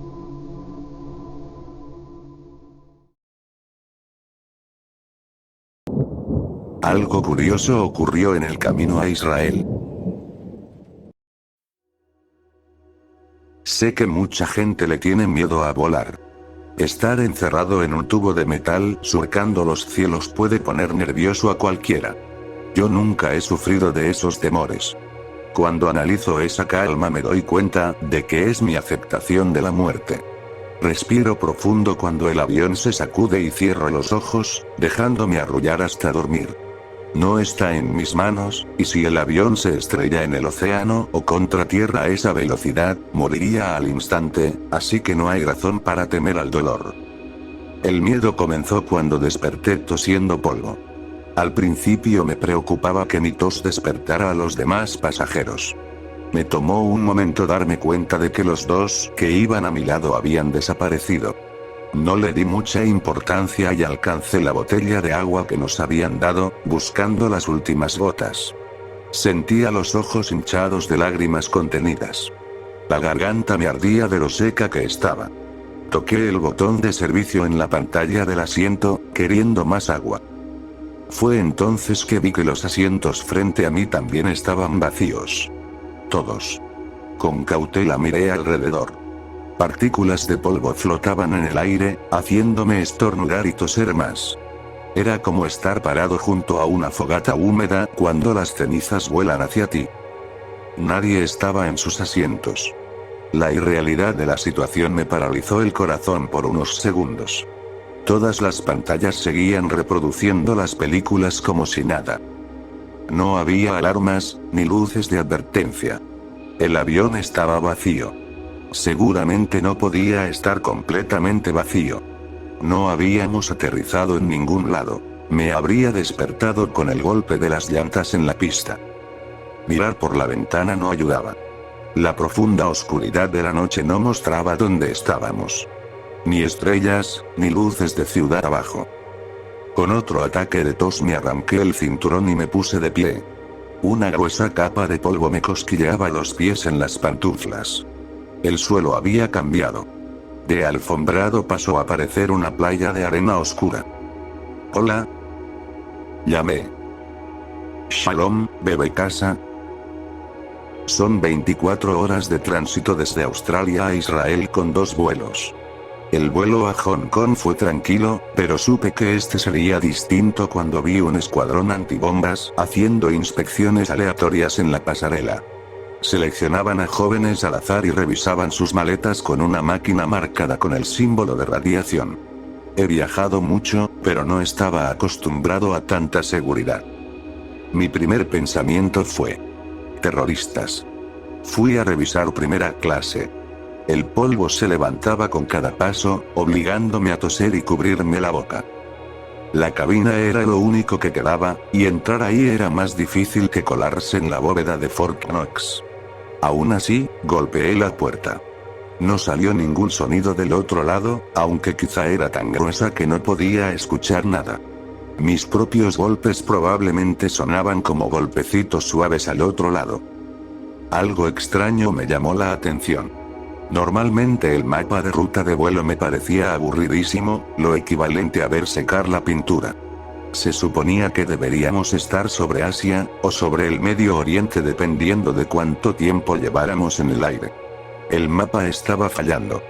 Algo curioso ocurrió en el camino a Israel. Sé que mucha gente le tiene miedo a volar. Estar encerrado en un tubo de metal surcando los cielos puede poner nervioso a cualquiera. Yo nunca he sufrido de esos temores. Cuando analizo esa calma me doy cuenta de que es mi aceptación de la muerte. Respiro profundo cuando el avión se sacude y cierro los ojos, dejándome arrullar hasta dormir. No está en mis manos, y si el avión se estrella en el océano o contra tierra a esa velocidad, moriría al instante, así que no hay razón para temer al dolor. El miedo comenzó cuando desperté tosiendo polvo. Al principio me preocupaba que mi tos despertara a los demás pasajeros. Me tomó un momento darme cuenta de que los dos que iban a mi lado habían desaparecido. No le di mucha importancia y alcancé la botella de agua que nos habían dado, buscando las últimas gotas. Sentía los ojos hinchados de lágrimas contenidas. La garganta me ardía de lo seca que estaba. Toqué el botón de servicio en la pantalla del asiento, queriendo más agua. Fue entonces que vi que los asientos frente a mí también estaban vacíos. Todos. Con cautela miré alrededor. Partículas de polvo flotaban en el aire, haciéndome estornudar y toser más. Era como estar parado junto a una fogata húmeda cuando las cenizas vuelan hacia ti. Nadie estaba en sus asientos. La irrealidad de la situación me paralizó el corazón por unos segundos. Todas las pantallas seguían reproduciendo las películas como si nada. No había alarmas, ni luces de advertencia. El avión estaba vacío. Seguramente no podía estar completamente vacío. No habíamos aterrizado en ningún lado. Me habría despertado con el golpe de las llantas en la pista. Mirar por la ventana no ayudaba. La profunda oscuridad de la noche no mostraba dónde estábamos. Ni estrellas, ni luces de ciudad abajo. Con otro ataque de tos me arranqué el cinturón y me puse de pie. Una gruesa capa de polvo me cosquilleaba los pies en las pantuflas. El suelo había cambiado. De alfombrado pasó a parecer una playa de arena oscura. «Hola», llamé. «Shalom, bebé casa». Son 24 horas de tránsito desde Australia a Israel con 2 vuelos. El vuelo a Hong Kong fue tranquilo, pero supe que este sería distinto cuando vi un escuadrón antibombas haciendo inspecciones aleatorias en la pasarela. Seleccionaban a jóvenes al azar y revisaban sus maletas con una máquina marcada con el símbolo de radiación. He viajado mucho, pero no estaba acostumbrado a tanta seguridad. Mi primer pensamiento fue: terroristas. Fui a revisar primera clase. El polvo se levantaba con cada paso, obligándome a toser y cubrirme la boca. La cabina era lo único que quedaba, y entrar ahí era más difícil que colarse en la bóveda de Fort Knox. Aún así, golpeé la puerta. No salió ningún sonido del otro lado, aunque quizá era tan gruesa que no podía escuchar nada. Mis propios golpes probablemente sonaban como golpecitos suaves al otro lado. Algo extraño me llamó la atención. Normalmente el mapa de ruta de vuelo me parecía aburridísimo, lo equivalente a ver secar la pintura. Se suponía que deberíamos estar sobre Asia, o sobre el Medio Oriente dependiendo de cuánto tiempo lleváramos en el aire. El mapa estaba fallando.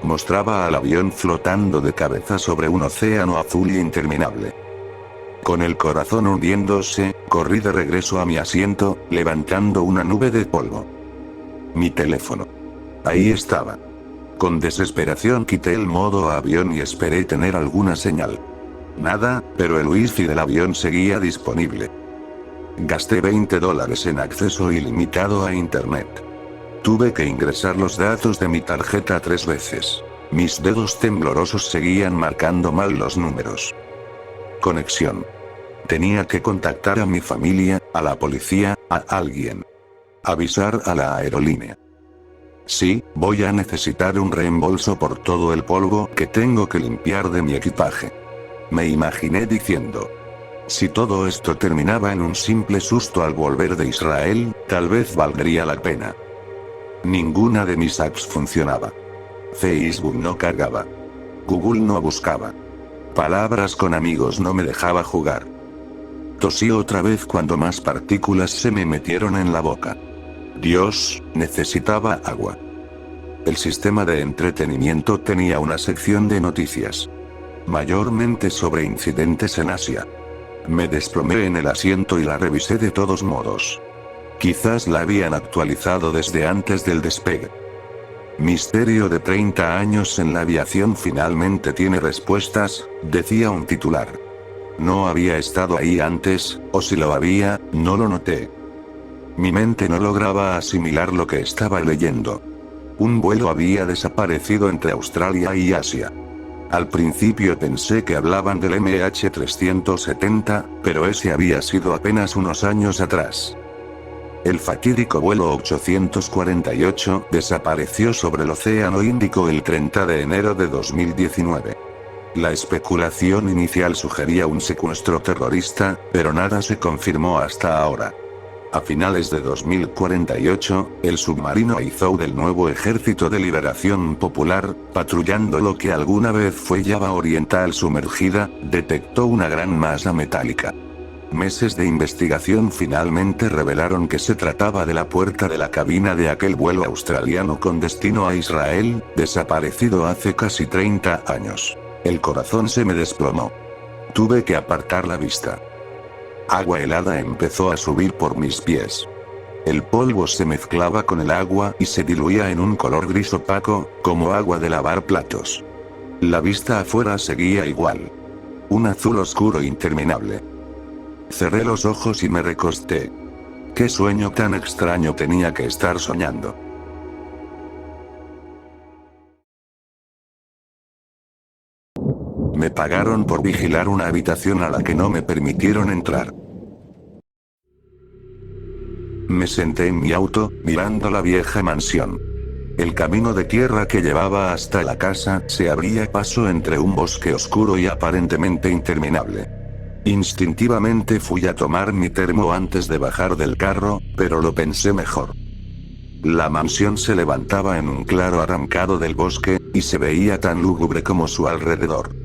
Mostraba al avión flotando de cabeza sobre un océano azul interminable. Con el corazón hundiéndose, corrí de regreso a mi asiento, levantando una nube de polvo. Mi teléfono. Ahí estaba. Con desesperación quité el modo avión y esperé tener alguna señal. Nada, pero el wifi del avión seguía disponible. Gasté $20 en acceso ilimitado a internet. Tuve que ingresar los datos de mi tarjeta 3 veces. Mis dedos temblorosos seguían marcando mal los números. Conexión. Tenía que contactar a mi familia, a la policía, a alguien. Avisar a la aerolínea. Sí, voy a necesitar un reembolso por todo el polvo que tengo que limpiar de mi equipaje. Me imaginé diciendo: si todo esto terminaba en un simple susto al volver de Israel, tal vez valdría la pena. Ninguna de mis apps funcionaba. Facebook no cargaba. Google no buscaba. Palabras con amigos no me dejaba jugar. Tosí otra vez cuando más partículas se me metieron en la boca. Dios, necesitaba agua. El sistema de entretenimiento tenía una sección de noticias. Mayormente sobre incidentes en Asia. Me desplomé en el asiento y la revisé de todos modos. Quizás la habían actualizado desde antes del despegue. Misterio de 30 años en la aviación finalmente tiene respuestas, decía un titular. No había estado ahí antes, o si lo había, no lo noté. Mi mente no lograba asimilar lo que estaba leyendo. Un vuelo había desaparecido entre Australia y Asia. Al principio pensé que hablaban del MH370, pero ese había sido apenas unos años atrás. El fatídico vuelo 848 desapareció sobre el Océano Índico el 30 de enero de 2019. La especulación inicial sugería un secuestro terrorista, pero nada se confirmó hasta ahora. A finales de 2048, el submarino Aizhou del nuevo Ejército de Liberación Popular, patrullando lo que alguna vez fue Java Oriental sumergida, detectó una gran masa metálica. Meses de investigación finalmente revelaron que se trataba de la puerta de la cabina de aquel vuelo australiano con destino a Israel, desaparecido hace casi 30 años. El corazón se me desplomó. Tuve que apartar la vista. Agua helada empezó a subir por mis pies. El polvo se mezclaba con el agua y se diluía en un color gris opaco, como agua de lavar platos. La vista afuera seguía igual. Un azul oscuro interminable. Cerré los ojos y me recosté. ¿Qué sueño tan extraño tenía que estar soñando? Me pagaron por vigilar una habitación a la que no me permitieron entrar. Me senté en mi auto, mirando la vieja mansión. El camino de tierra que llevaba hasta la casa se abría paso entre un bosque oscuro y aparentemente interminable. Instintivamente fui a tomar mi termo antes de bajar del carro, pero lo pensé mejor. La mansión se levantaba en un claro arrancado del bosque, y se veía tan lúgubre como su alrededor.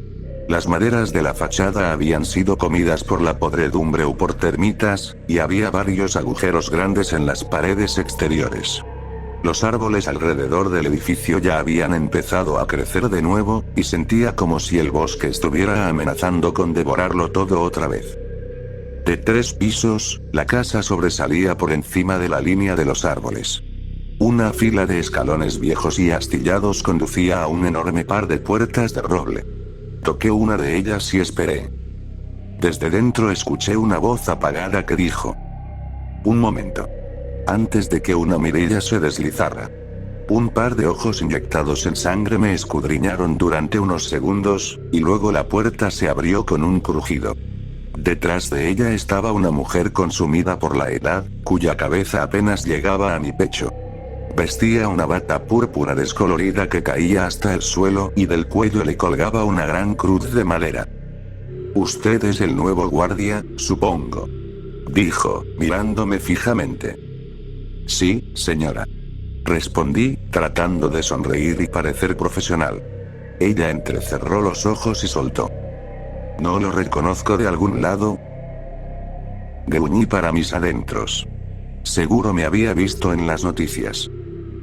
Las maderas de la fachada habían sido comidas por la podredumbre o por termitas, y había varios agujeros grandes en las paredes exteriores. Los árboles alrededor del edificio ya habían empezado a crecer de nuevo, y sentía como si el bosque estuviera amenazando con devorarlo todo otra vez. De 3 pisos, la casa sobresalía por encima de la línea de los árboles. Una fila de escalones viejos y astillados conducía a un enorme par de puertas de roble. Toqué una de ellas y esperé. Desde dentro escuché una voz apagada que dijo: un momento. Antes de que una mirilla se deslizara. Un par de ojos inyectados en sangre me escudriñaron durante unos segundos, y luego la puerta se abrió con un crujido. Detrás de ella estaba una mujer consumida por la edad, cuya cabeza apenas llegaba a mi pecho. Vestía una bata púrpura descolorida que caía hasta el suelo y del cuello le colgaba una gran cruz de madera. «Usted es el nuevo guardia, supongo», dijo, mirándome fijamente. «Sí, señora», respondí, tratando de sonreír y parecer profesional. Ella entrecerró los ojos y soltó: «¿No lo reconozco de algún lado?». Gruñí para mis adentros. Seguro me había visto en las noticias.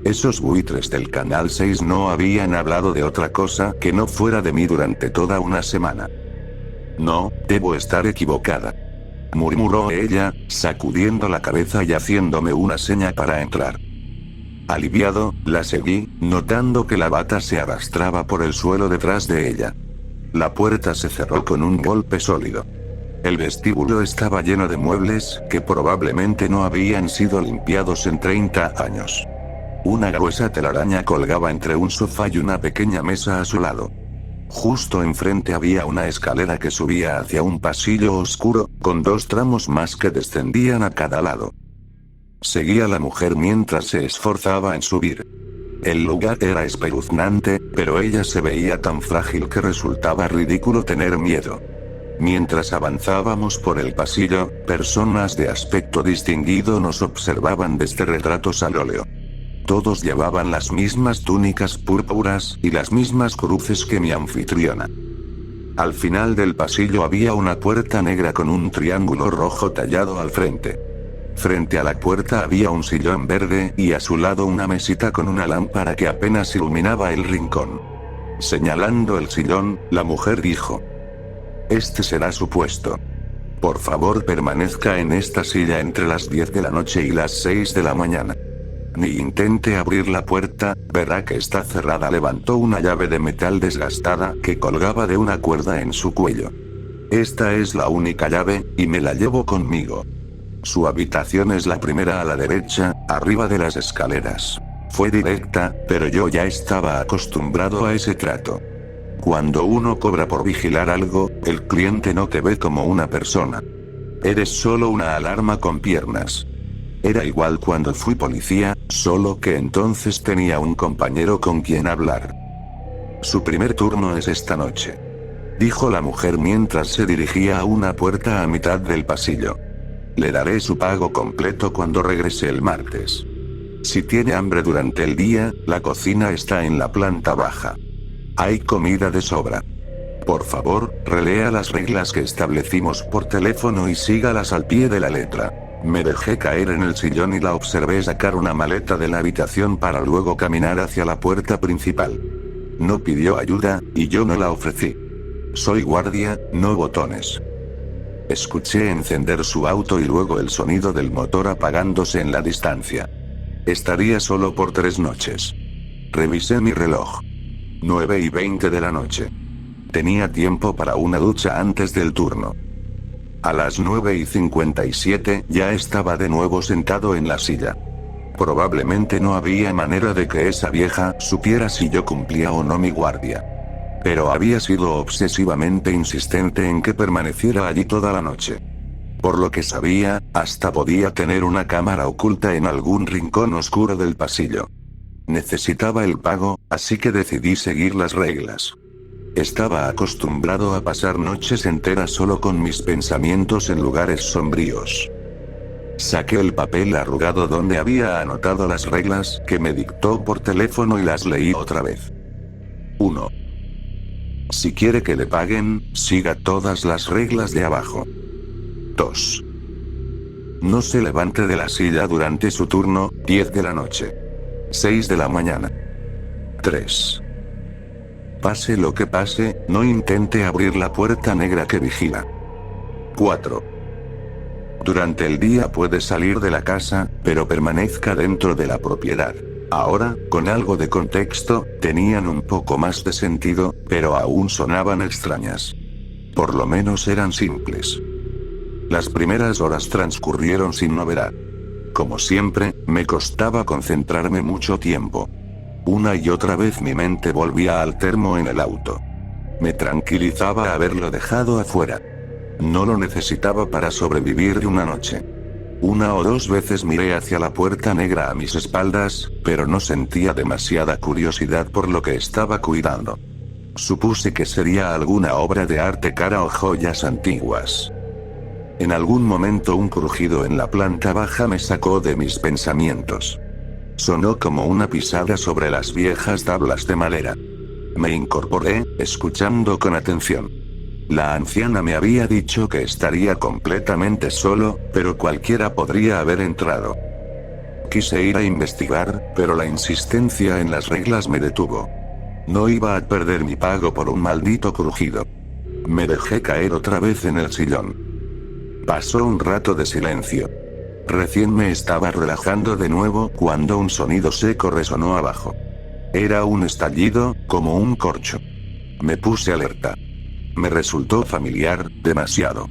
Esos buitres del Canal 6 no habían hablado de otra cosa que no fuera de mí durante toda una semana. «No, debo estar equivocada», murmuró ella, sacudiendo la cabeza y haciéndome una seña para entrar. Aliviado, la seguí, notando que la bata se arrastraba por el suelo detrás de ella. La puerta se cerró con un golpe sólido. El vestíbulo estaba lleno de muebles que probablemente no habían sido limpiados en 30 años. Una gruesa telaraña colgaba entre un sofá y una pequeña mesa a su lado. Justo enfrente había una escalera que subía hacia un pasillo oscuro, con 2 tramos más que descendían a cada lado. Seguía a la mujer mientras se esforzaba en subir. El lugar era espeluznante, pero ella se veía tan frágil que resultaba ridículo tener miedo. Mientras avanzábamos por el pasillo, personas de aspecto distinguido nos observaban desde retratos al óleo. Todos llevaban las mismas túnicas púrpuras y las mismas cruces que mi anfitriona. Al final del pasillo había una puerta negra con un triángulo rojo tallado al frente. Frente a la puerta había un sillón verde y a su lado una mesita con una lámpara que apenas iluminaba el rincón. Señalando el sillón, la mujer dijo: «Este será su puesto». Por favor, permanezca en esta silla entre las 10 de la noche y las 6 de la mañana. Ni intente abrir la puerta, verá que está cerrada. Levantó una llave de metal desgastada que colgaba de una cuerda en su cuello. Esta es la única llave, y me la llevo conmigo. Su habitación es la primera a la derecha, arriba de las escaleras. Fue directa, pero yo ya estaba acostumbrado a ese trato. Cuando uno cobra por vigilar algo, el cliente no te ve como una persona. Eres solo una alarma con piernas. Era igual cuando fui policía, solo que entonces tenía un compañero con quien hablar. Su primer turno es esta noche, dijo la mujer mientras se dirigía a una puerta a mitad del pasillo. Le daré su pago completo cuando regrese el martes. Si tiene hambre durante el día, la cocina está en la planta baja. Hay comida de sobra. Por favor, relea las reglas que establecimos por teléfono y sígalas al pie de la letra. Me dejé caer en el sillón y la observé sacar una maleta de la habitación para luego caminar hacia la puerta principal. No pidió ayuda, y yo no la ofrecí. Soy guardia, no botones. Escuché encender su auto y luego el sonido del motor apagándose en la distancia. Estaría solo por 3 noches. Revisé mi reloj. 9:20 de la noche. Tenía tiempo para una ducha antes del turno. A las 9:57 ya estaba de nuevo sentado en la silla. Probablemente no había manera de que esa vieja supiera si yo cumplía o no mi guardia. Pero había sido obsesivamente insistente en que permaneciera allí toda la noche. Por lo que sabía, hasta podía tener una cámara oculta en algún rincón oscuro del pasillo. Necesitaba el pago, así que decidí seguir las reglas. Estaba acostumbrado a pasar noches enteras solo con mis pensamientos en lugares sombríos. Saqué el papel arrugado donde había anotado las reglas que me dictó por teléfono y las leí otra vez. 1. Si quiere que le paguen, siga todas las reglas de abajo. 2. No se levante de la silla durante su turno, 10 de la noche. 6 de la mañana. 3. Pase lo que pase, no intente abrir la puerta negra que vigila. 4. Durante el día puede salir de la casa, pero permanezca dentro de la propiedad. Ahora, con algo de contexto, tenían un poco más de sentido, pero aún sonaban extrañas. Por lo menos eran simples. Las primeras horas transcurrieron sin novedad. Como siempre, me costaba concentrarme mucho tiempo. Una y otra vez mi mente volvía al termo en el auto. Me tranquilizaba haberlo dejado afuera. No lo necesitaba para sobrevivir una noche. 1 o 2 veces miré hacia la puerta negra a mis espaldas, pero no sentía demasiada curiosidad por lo que estaba cuidando. Supuse que sería alguna obra de arte cara o joyas antiguas. En algún momento un crujido en la planta baja me sacó de mis pensamientos. Sonó como una pisada sobre las viejas tablas de madera. Me incorporé, escuchando con atención. La anciana me había dicho que estaría completamente solo, pero cualquiera podría haber entrado. Quise ir a investigar, pero la insistencia en las reglas me detuvo. No iba a perder mi pago por un maldito crujido. Me dejé caer otra vez en el sillón. Pasó un rato de silencio. Recién me estaba relajando de nuevo cuando un sonido seco resonó abajo. Era un estallido, como un corcho. Me puse alerta. Me resultó familiar, demasiado.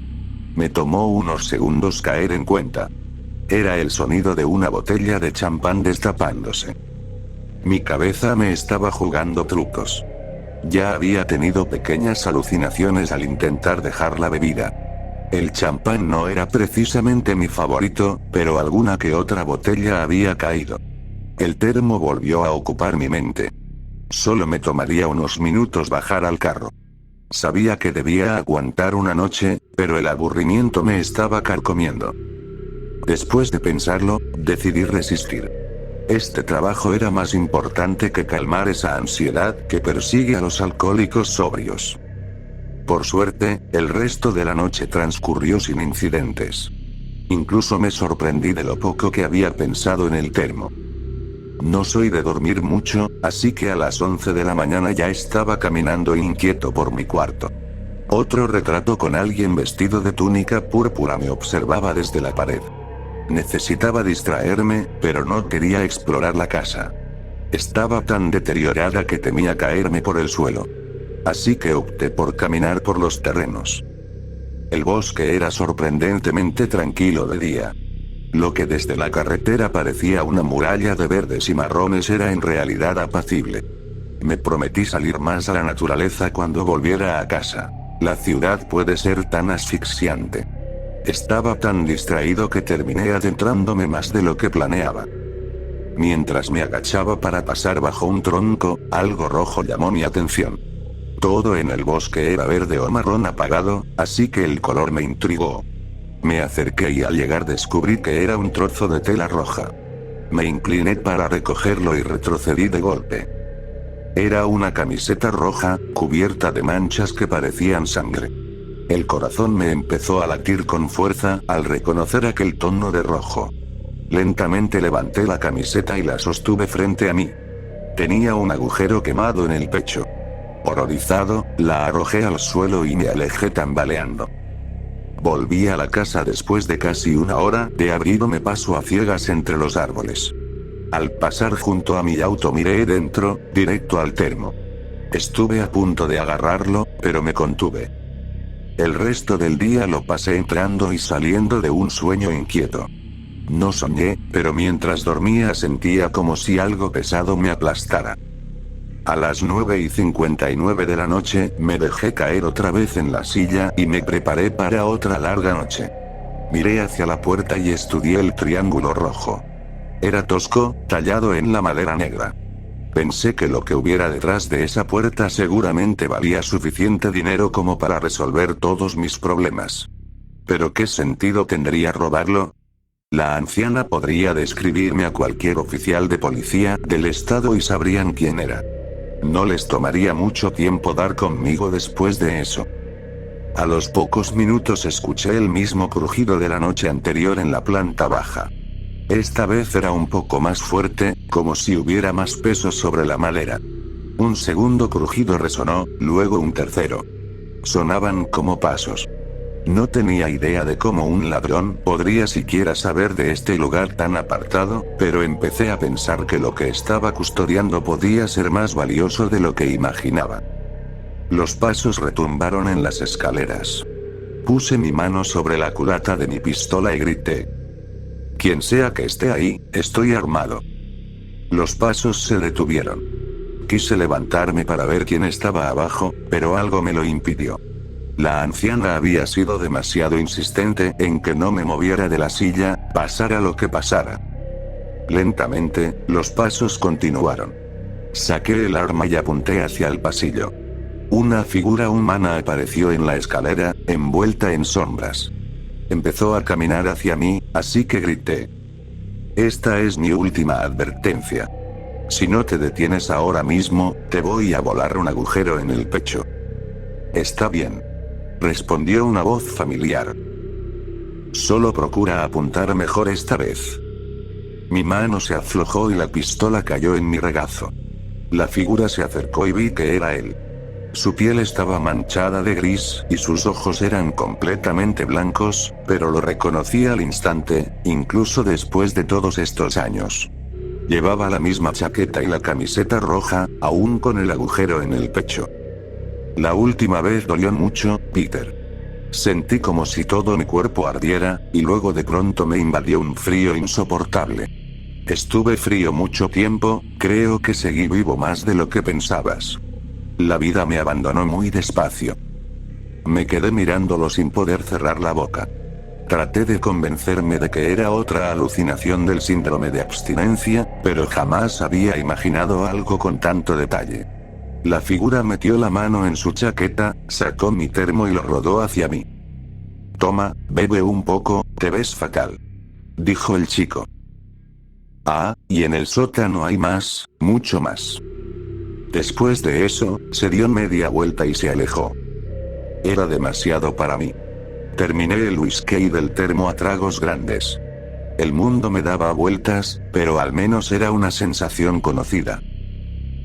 Me tomó unos segundos caer en cuenta. Era el sonido de una botella de champán destapándose. Mi cabeza me estaba jugando trucos. Ya había tenido pequeñas alucinaciones al intentar dejar la bebida. El champán no era precisamente mi favorito, pero alguna que otra botella había caído. El termo volvió a ocupar mi mente. Solo me tomaría unos minutos bajar al carro. Sabía que debía aguantar una noche, pero el aburrimiento me estaba carcomiendo. Después de pensarlo, decidí resistir. Este trabajo era más importante que calmar esa ansiedad que persigue a los alcohólicos sobrios. Por suerte, el resto de la noche transcurrió sin incidentes. Incluso me sorprendí de lo poco que había pensado en el termo. No soy de dormir mucho, así que a las 11 de la mañana ya estaba caminando inquieto por mi cuarto. Otro retrato con alguien vestido de túnica púrpura me observaba desde la pared. Necesitaba distraerme, pero no quería explorar la casa. Estaba tan deteriorada que temía caerme por el suelo. Así que opté por caminar por los terrenos. El bosque era sorprendentemente tranquilo de día. Lo que desde la carretera parecía una muralla de verdes y marrones era en realidad apacible. Me prometí salir más a la naturaleza cuando volviera a casa. La ciudad puede ser tan asfixiante. Estaba tan distraído que terminé adentrándome más de lo que planeaba. Mientras me agachaba para pasar bajo un tronco, algo rojo llamó mi atención. Todo en el bosque era verde o marrón apagado, así que el color me intrigó. Me acerqué y al llegar descubrí que era un trozo de tela roja. Me incliné para recogerlo y retrocedí de golpe. Era una camiseta roja, cubierta de manchas que parecían sangre. El corazón me empezó a latir con fuerza al reconocer aquel tono de rojo. Lentamente levanté la camiseta y la sostuve frente a mí. Tenía un agujero quemado en el pecho. Horrorizado, la arrojé al suelo y me alejé tambaleando. Volví a la casa después de casi una hora de abrirme paso a ciegas entre los árboles. Al pasar junto a mi auto miré dentro, directo al termo. Estuve a punto de agarrarlo, pero me contuve. El resto del día lo pasé entrando y saliendo de un sueño inquieto. No soñé, pero mientras dormía sentía como si algo pesado me aplastara. A las 9:59 de la noche, me dejé caer otra vez en la silla y me preparé para otra larga noche. Miré hacia la puerta y estudié el triángulo rojo. Era tosco, tallado en la madera negra. Pensé que lo que hubiera detrás de esa puerta seguramente valía suficiente dinero como para resolver todos mis problemas. ¿Pero qué sentido tendría robarlo? La anciana podría describirme a cualquier oficial de policía del estado y sabrían quién era. No les tomaría mucho tiempo dar conmigo después de eso. A los pocos minutos escuché el mismo crujido de la noche anterior en la planta baja. Esta vez era un poco más fuerte, como si hubiera más peso sobre la madera. Un segundo crujido resonó, luego un tercero. Sonaban como pasos. No tenía idea de cómo un ladrón podría siquiera saber de este lugar tan apartado, pero empecé a pensar que lo que estaba custodiando podía ser más valioso de lo que imaginaba. Los pasos retumbaron en las escaleras. Puse mi mano sobre la culata de mi pistola y grité. Quien sea que esté ahí, estoy armado. Los pasos se detuvieron. Quise levantarme para ver quién estaba abajo, pero algo me lo impidió. La anciana había sido demasiado insistente en que no me moviera de la silla, pasara lo que pasara. Lentamente, los pasos continuaron. Saqué el arma y apunté hacia el pasillo. Una figura humana apareció en la escalera, envuelta en sombras. Empezó a caminar hacia mí, así que grité. Esta es mi última advertencia. Si no te detienes ahora mismo, te voy a volar un agujero en el pecho. Está bien. Respondió una voz familiar. Solo procura apuntar mejor esta vez. Mi mano se aflojó y la pistola cayó en mi regazo. La figura se acercó y vi que era él. Su piel estaba manchada de gris, y sus ojos eran completamente blancos, pero lo reconocí al instante, incluso después de todos estos años. Llevaba la misma chaqueta y la camiseta roja, aún con el agujero en el pecho. La última vez dolió mucho, Peter. Sentí como si todo mi cuerpo ardiera, y luego de pronto me invadió un frío insoportable. Estuve frío mucho tiempo, creo que seguí vivo más de lo que pensabas. La vida me abandonó muy despacio. Me quedé mirándolo sin poder cerrar la boca. Traté de convencerme de que era otra alucinación del síndrome de abstinencia, pero jamás había imaginado algo con tanto detalle. La figura metió la mano en su chaqueta, sacó mi termo y lo rodó hacia mí. Toma, bebe un poco, te ves fatal. Dijo el chico. Ah, y en el sótano hay más, mucho más. Después de eso, se dio media vuelta y se alejó. Era demasiado para mí. Terminé el whisky del termo a tragos grandes. El mundo me daba vueltas, pero al menos era una sensación conocida.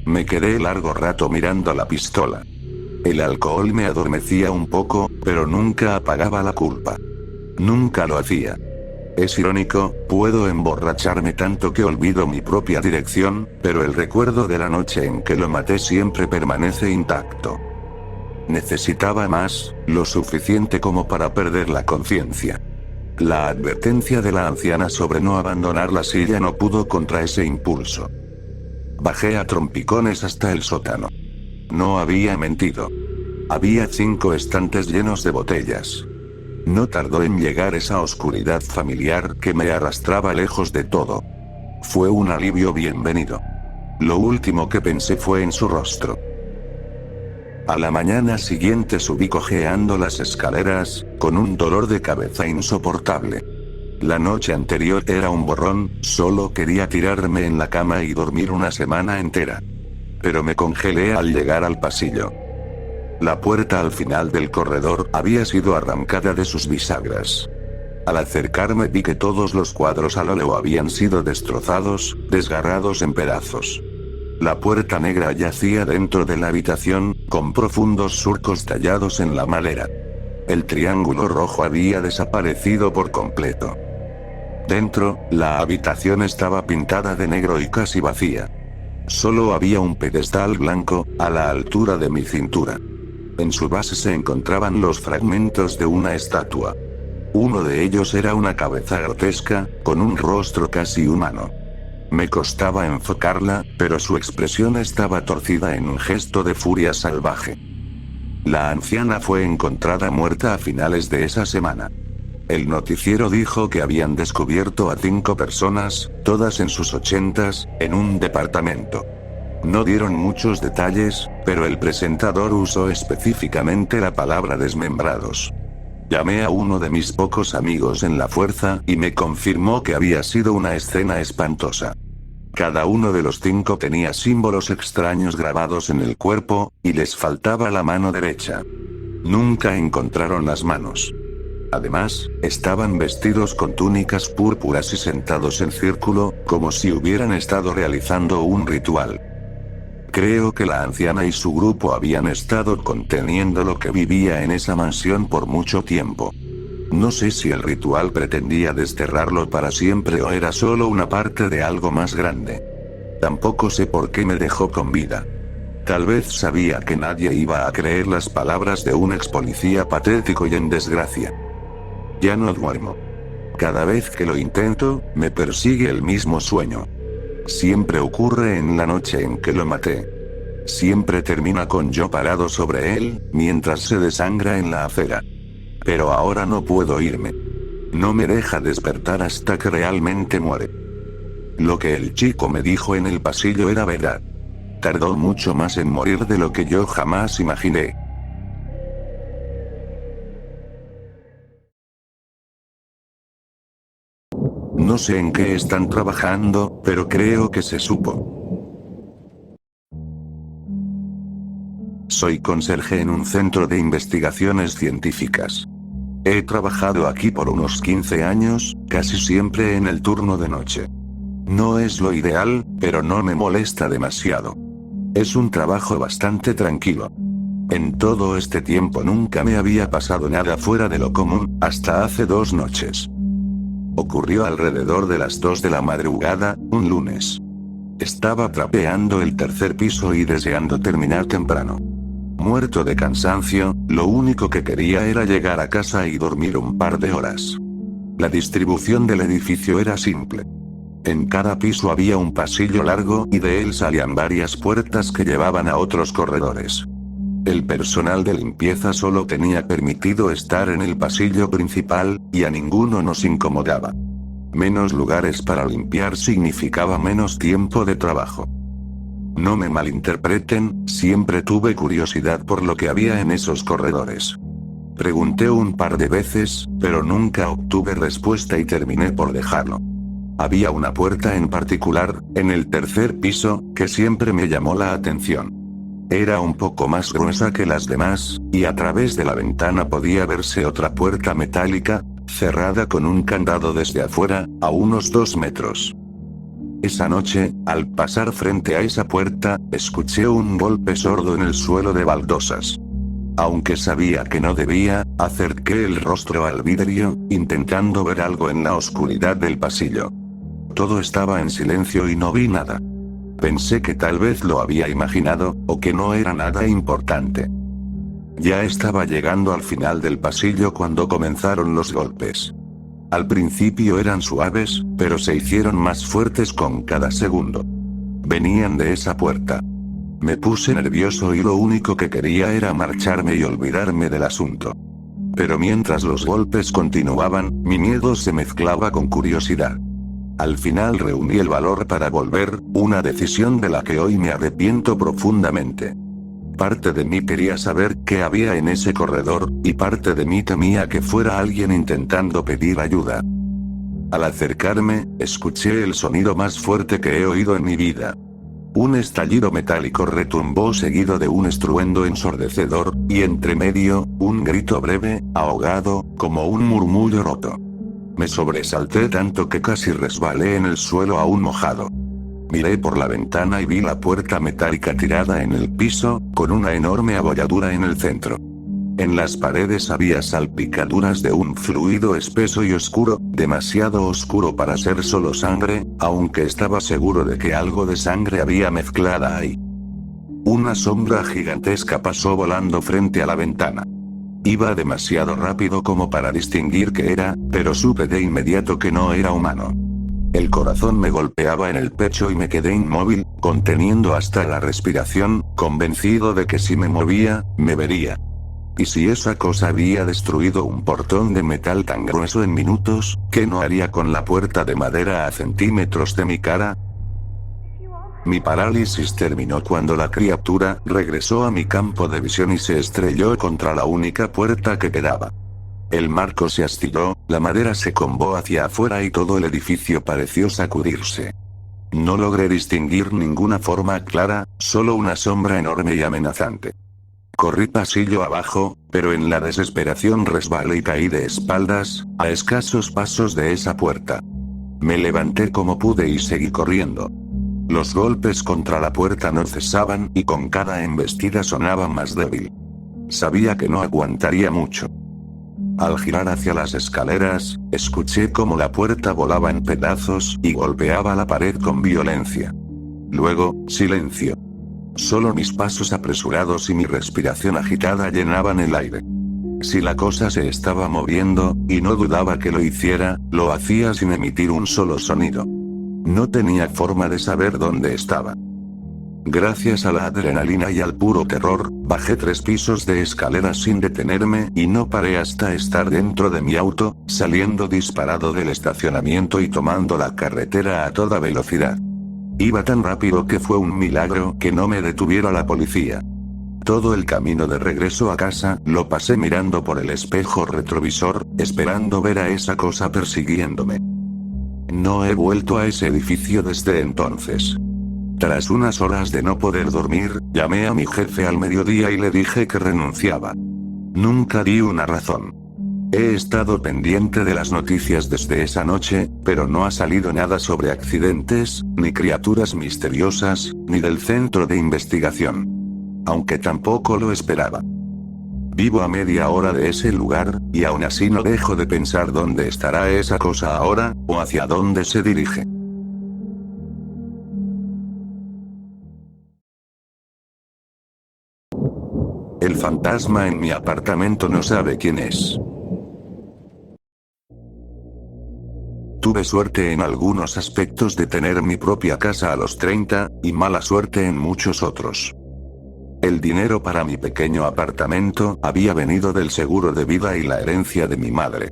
Me quedé largo rato mirando la pistola. El alcohol me adormecía un poco, pero nunca apagaba la culpa. Nunca lo hacía. Es irónico, puedo emborracharme tanto que olvido mi propia dirección, pero el recuerdo de la noche en que lo maté siempre permanece intacto. Necesitaba más, lo suficiente como para perder la conciencia. La advertencia de la anciana sobre no abandonar la silla no pudo contra ese impulso. Bajé a trompicones hasta el sótano. No había mentido. Había 5 estantes llenos de botellas. No tardó en llegar esa oscuridad familiar que me arrastraba lejos de todo. Fue un alivio bienvenido. Lo último que pensé fue en su rostro. A la mañana siguiente subí cojeando las escaleras, con un dolor de cabeza insoportable. La noche anterior era un borrón, solo quería tirarme en la cama y dormir una semana entera. Pero me congelé al llegar al pasillo. La puerta al final del corredor había sido arrancada de sus bisagras. Al acercarme vi que todos los cuadros al óleo habían sido destrozados, desgarrados en pedazos. La puerta negra yacía dentro de la habitación, con profundos surcos tallados en la madera. El triángulo rojo había desaparecido por completo. Dentro, la habitación estaba pintada de negro y casi vacía. Solo había un pedestal blanco, a la altura de mi cintura. En su base se encontraban los fragmentos de una estatua. Uno de ellos era una cabeza grotesca, con un rostro casi humano. Me costaba enfocarla, pero su expresión estaba torcida en un gesto de furia salvaje. La anciana fue encontrada muerta a finales de esa semana. El noticiero dijo que habían descubierto a 5 personas, todas en sus 80s, en un departamento. No dieron muchos detalles, pero el presentador usó específicamente la palabra desmembrados. Llamé a uno de mis pocos amigos en la fuerza y me confirmó que había sido una escena espantosa. Cada uno de los 5 tenía símbolos extraños grabados en el cuerpo, y les faltaba la mano derecha. Nunca encontraron las manos. Además, estaban vestidos con túnicas púrpuras y sentados en círculo, como si hubieran estado realizando un ritual. Creo que la anciana y su grupo habían estado conteniendo lo que vivía en esa mansión por mucho tiempo. No sé si el ritual pretendía desterrarlo para siempre o era solo una parte de algo más grande. Tampoco sé por qué me dejó con vida. Tal vez sabía que nadie iba a creer las palabras de un ex policía patético y en desgracia. Ya no duermo. Cada vez que lo intento, me persigue el mismo sueño. Siempre ocurre en la noche en que lo maté. Siempre termina con yo parado sobre él, mientras se desangra en la acera. Pero ahora no puedo irme. No me deja despertar hasta que realmente muere. Lo que el chico me dijo en el pasillo era verdad. Tardó mucho más en morir de lo que yo jamás imaginé. No sé en qué están trabajando, pero creo que se supo. Soy conserje en un centro de investigaciones científicas. He trabajado aquí por unos 15 años, casi siempre en el turno de noche. No es lo ideal, pero no me molesta demasiado. Es un trabajo bastante tranquilo. En todo este tiempo nunca me había pasado nada fuera de lo común, hasta hace 2 noches. Ocurrió alrededor de las 2 de la madrugada, un lunes. Estaba trapeando el 3er piso y deseando terminar temprano. Muerto de cansancio, lo único que quería era llegar a casa y dormir un par de horas. La distribución del edificio era simple. En cada piso había un pasillo largo y de él salían varias puertas que llevaban a otros corredores. El personal de limpieza solo tenía permitido estar en el pasillo principal, y a ninguno nos incomodaba. Menos lugares para limpiar significaba menos tiempo de trabajo. No me malinterpreten, siempre tuve curiosidad por lo que había en esos corredores. Pregunté un par de veces, pero nunca obtuve respuesta y terminé por dejarlo. Había una puerta en particular, en el 3er piso, que siempre me llamó la atención. Era un poco más gruesa que las demás, y a través de la ventana podía verse otra puerta metálica, cerrada con un candado desde afuera, a unos 2 metros. Esa noche, al pasar frente a esa puerta, escuché un golpe sordo en el suelo de baldosas. Aunque sabía que no debía, acerqué el rostro al vidrio, intentando ver algo en la oscuridad del pasillo. Todo estaba en silencio y no vi nada. Pensé que tal vez lo había imaginado, o que no era nada importante. Ya estaba llegando al final del pasillo cuando comenzaron los golpes. Al principio eran suaves, pero se hicieron más fuertes con cada segundo. Venían de esa puerta. Me puse nervioso y lo único que quería era marcharme y olvidarme del asunto. Pero mientras los golpes continuaban, mi miedo se mezclaba con curiosidad. Al final reuní el valor para volver, una decisión de la que hoy me arrepiento profundamente. Parte de mí quería saber qué había en ese corredor, y parte de mí temía que fuera alguien intentando pedir ayuda. Al acercarme, escuché el sonido más fuerte que he oído en mi vida. Un estallido metálico retumbó seguido de un estruendo ensordecedor, y entre medio, un grito breve, ahogado, como un murmullo roto. Me sobresalté tanto que casi resbalé en el suelo aún mojado. Miré por la ventana y vi la puerta metálica tirada en el piso, con una enorme abolladura en el centro. En las paredes había salpicaduras de un fluido espeso y oscuro, demasiado oscuro para ser solo sangre, aunque estaba seguro de que algo de sangre había mezclada ahí. Una sombra gigantesca pasó volando frente a la ventana. Iba demasiado rápido como para distinguir qué era, pero supe de inmediato que no era humano. El corazón me golpeaba en el pecho y me quedé inmóvil, conteniendo hasta la respiración, convencido de que si me movía, me vería. ¿Y si esa cosa había destruido un portón de metal tan grueso en minutos, qué no haría con la puerta de madera a centímetros de mi cara? Mi parálisis terminó cuando la criatura regresó a mi campo de visión y se estrelló contra la única puerta que quedaba. El marco se astiló, la madera se combó hacia afuera y todo el edificio pareció sacudirse. No logré distinguir ninguna forma clara, solo una sombra enorme y amenazante. Corrí pasillo abajo, pero en la desesperación resbalé y caí de espaldas, a escasos pasos de esa puerta. Me levanté como pude y seguí corriendo. Los golpes contra la puerta no cesaban y con cada embestida sonaba más débil. Sabía que no aguantaría mucho. Al girar hacia las escaleras, escuché cómo la puerta volaba en pedazos y golpeaba la pared con violencia. Luego, silencio. Solo mis pasos apresurados y mi respiración agitada llenaban el aire. Si la cosa se estaba moviendo, y no dudaba que lo hiciera, lo hacía sin emitir un solo sonido. No tenía forma de saber dónde estaba. Gracias a la adrenalina y al puro terror, bajé 3 pisos de escaleras sin detenerme y no paré hasta estar dentro de mi auto, saliendo disparado del estacionamiento y tomando la carretera a toda velocidad. Iba tan rápido que fue un milagro que no me detuviera la policía. Todo el camino de regreso a casa lo pasé mirando por el espejo retrovisor, esperando ver a esa cosa persiguiéndome. No he vuelto a ese edificio desde entonces. Tras unas horas de no poder dormir, llamé a mi jefe al mediodía y le dije que renunciaba. Nunca di una razón. He estado pendiente de las noticias desde esa noche, pero no ha salido nada sobre accidentes, ni criaturas misteriosas, ni del centro de investigación. Aunque tampoco lo esperaba. Vivo a media hora de ese lugar, y aún así no dejo de pensar dónde estará esa cosa ahora, o hacia dónde se dirige. El fantasma en mi apartamento no sabe quién es. Tuve suerte en algunos aspectos de tener mi propia casa a los 30, y mala suerte en muchos otros. El dinero para mi pequeño apartamento había venido del seguro de vida y la herencia de mi madre.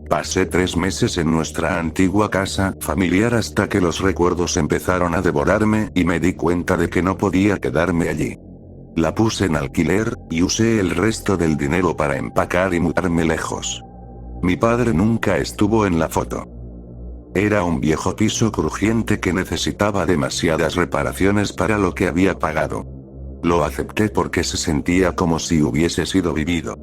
Pasé 3 meses en nuestra antigua casa familiar hasta que los recuerdos empezaron a devorarme y me di cuenta de que no podía quedarme allí. La puse en alquiler, y usé el resto del dinero para empacar y mudarme lejos. Mi padre nunca estuvo en la foto. Era un viejo piso crujiente que necesitaba demasiadas reparaciones para lo que había pagado. Lo acepté porque se sentía como si hubiese sido vivido.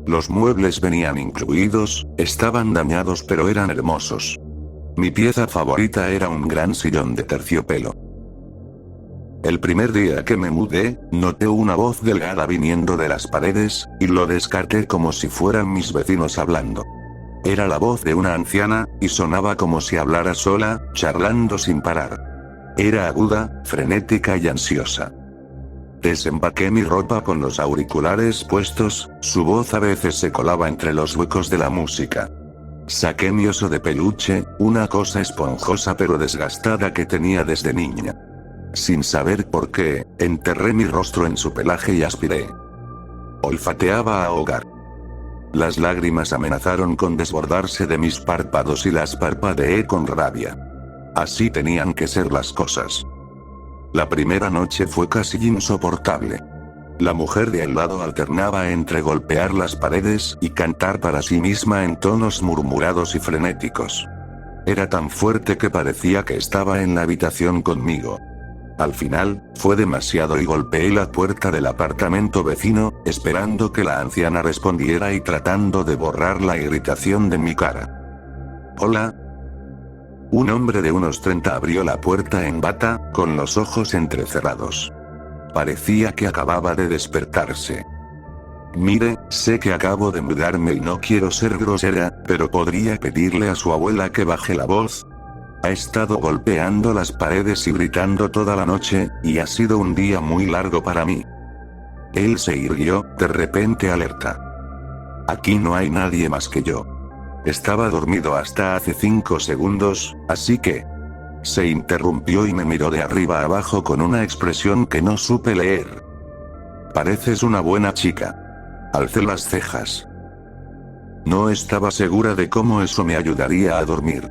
Los muebles venían incluidos, estaban dañados pero eran hermosos. Mi pieza favorita era un gran sillón de terciopelo. El primer día que me mudé, noté una voz delgada viniendo de las paredes, y lo descarté como si fueran mis vecinos hablando. Era la voz de una anciana, y sonaba como si hablara sola, charlando sin parar. Era aguda, frenética y ansiosa. Desempaqué mi ropa con los auriculares puestos, su voz a veces se colaba entre los huecos de la música. Saqué mi oso de peluche, una cosa esponjosa pero desgastada que tenía desde niña. Sin saber por qué, enterré mi rostro en su pelaje y aspiré. Olfateaba a ahogar. Las lágrimas amenazaron con desbordarse de mis párpados y las parpadeé con rabia. Así tenían que ser las cosas. La primera noche fue casi insoportable. La mujer de al lado alternaba entre golpear las paredes y cantar para sí misma en tonos murmurados y frenéticos. Era tan fuerte que parecía que estaba en la habitación conmigo. Al final, fue demasiado y golpeé la puerta del apartamento vecino, esperando que la anciana respondiera y tratando de borrar la irritación de mi cara. «Hola». Un hombre de unos 30 abrió la puerta en bata, con los ojos entrecerrados. Parecía que acababa de despertarse. «Mire, sé que acabo de mudarme y no quiero ser grosera, pero ¿podría pedirle a su abuela que baje la voz? Ha estado golpeando las paredes y gritando toda la noche, y ha sido un día muy largo para mí». Él se irguió, de repente alerta. «Aquí no hay nadie más que yo. Estaba dormido hasta hace 5 segundos, así que...». Se interrumpió y me miró de arriba a abajo con una expresión que no supe leer. «Pareces una buena chica». Alcé las cejas. No estaba segura de cómo eso me ayudaría a dormir.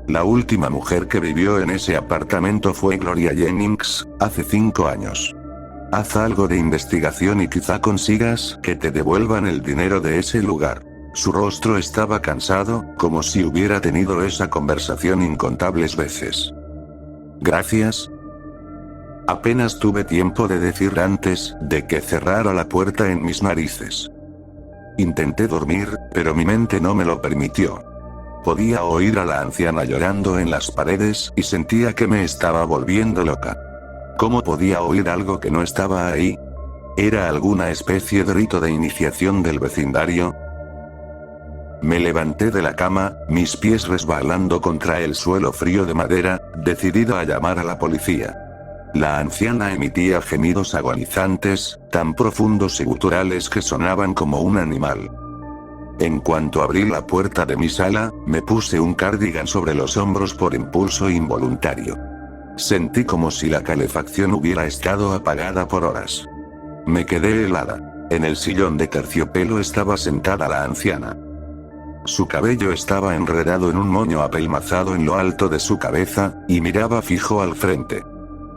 La última mujer que vivió en ese apartamento fue Gloria Jennings, hace 5 años. Haz algo de investigación y quizá consigas que te devuelvan el dinero de ese lugar. Su rostro estaba cansado, como si hubiera tenido esa conversación incontables veces. «Gracias». Apenas tuve tiempo de decir antes de que cerrara la puerta en mis narices. Intenté dormir, pero mi mente no me lo permitió. Podía oír a la anciana llorando en las paredes y sentía que me estaba volviendo loca. ¿Cómo podía oír algo que no estaba ahí? ¿Era alguna especie de rito de iniciación del vecindario? Me levanté de la cama, mis pies resbalando contra el suelo frío de madera, decidida a llamar a la policía. La anciana emitía gemidos agonizantes, tan profundos y guturales que sonaban como un animal. En cuanto abrí la puerta de mi sala, me puse un cardigan sobre los hombros por impulso involuntario. Sentí como si la calefacción hubiera estado apagada por horas. Me quedé helada. En el sillón de terciopelo estaba sentada la anciana. Su cabello estaba enredado en un moño apelmazado en lo alto de su cabeza, y miraba fijo al frente.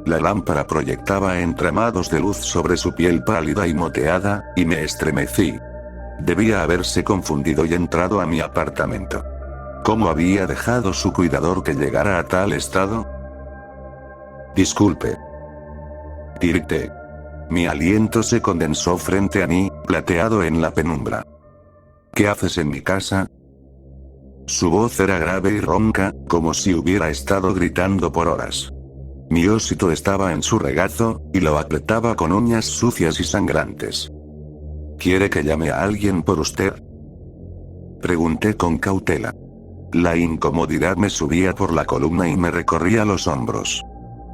La lámpara proyectaba entramados de luz sobre su piel pálida y moteada, y me estremecí. Debía haberse confundido y entrado a mi apartamento. ¿Cómo había dejado su cuidador que llegara a tal estado? «Disculpe». Grité. Mi aliento se condensó frente a mí, plateado en la penumbra. «¿Qué haces en mi casa?». Su voz era grave y ronca, como si hubiera estado gritando por horas. Mi osito estaba en su regazo, y lo apretaba con uñas sucias y sangrantes. «¿Quiere que llame a alguien por usted?». Pregunté con cautela. La incomodidad me subía por la columna y me recorría los hombros.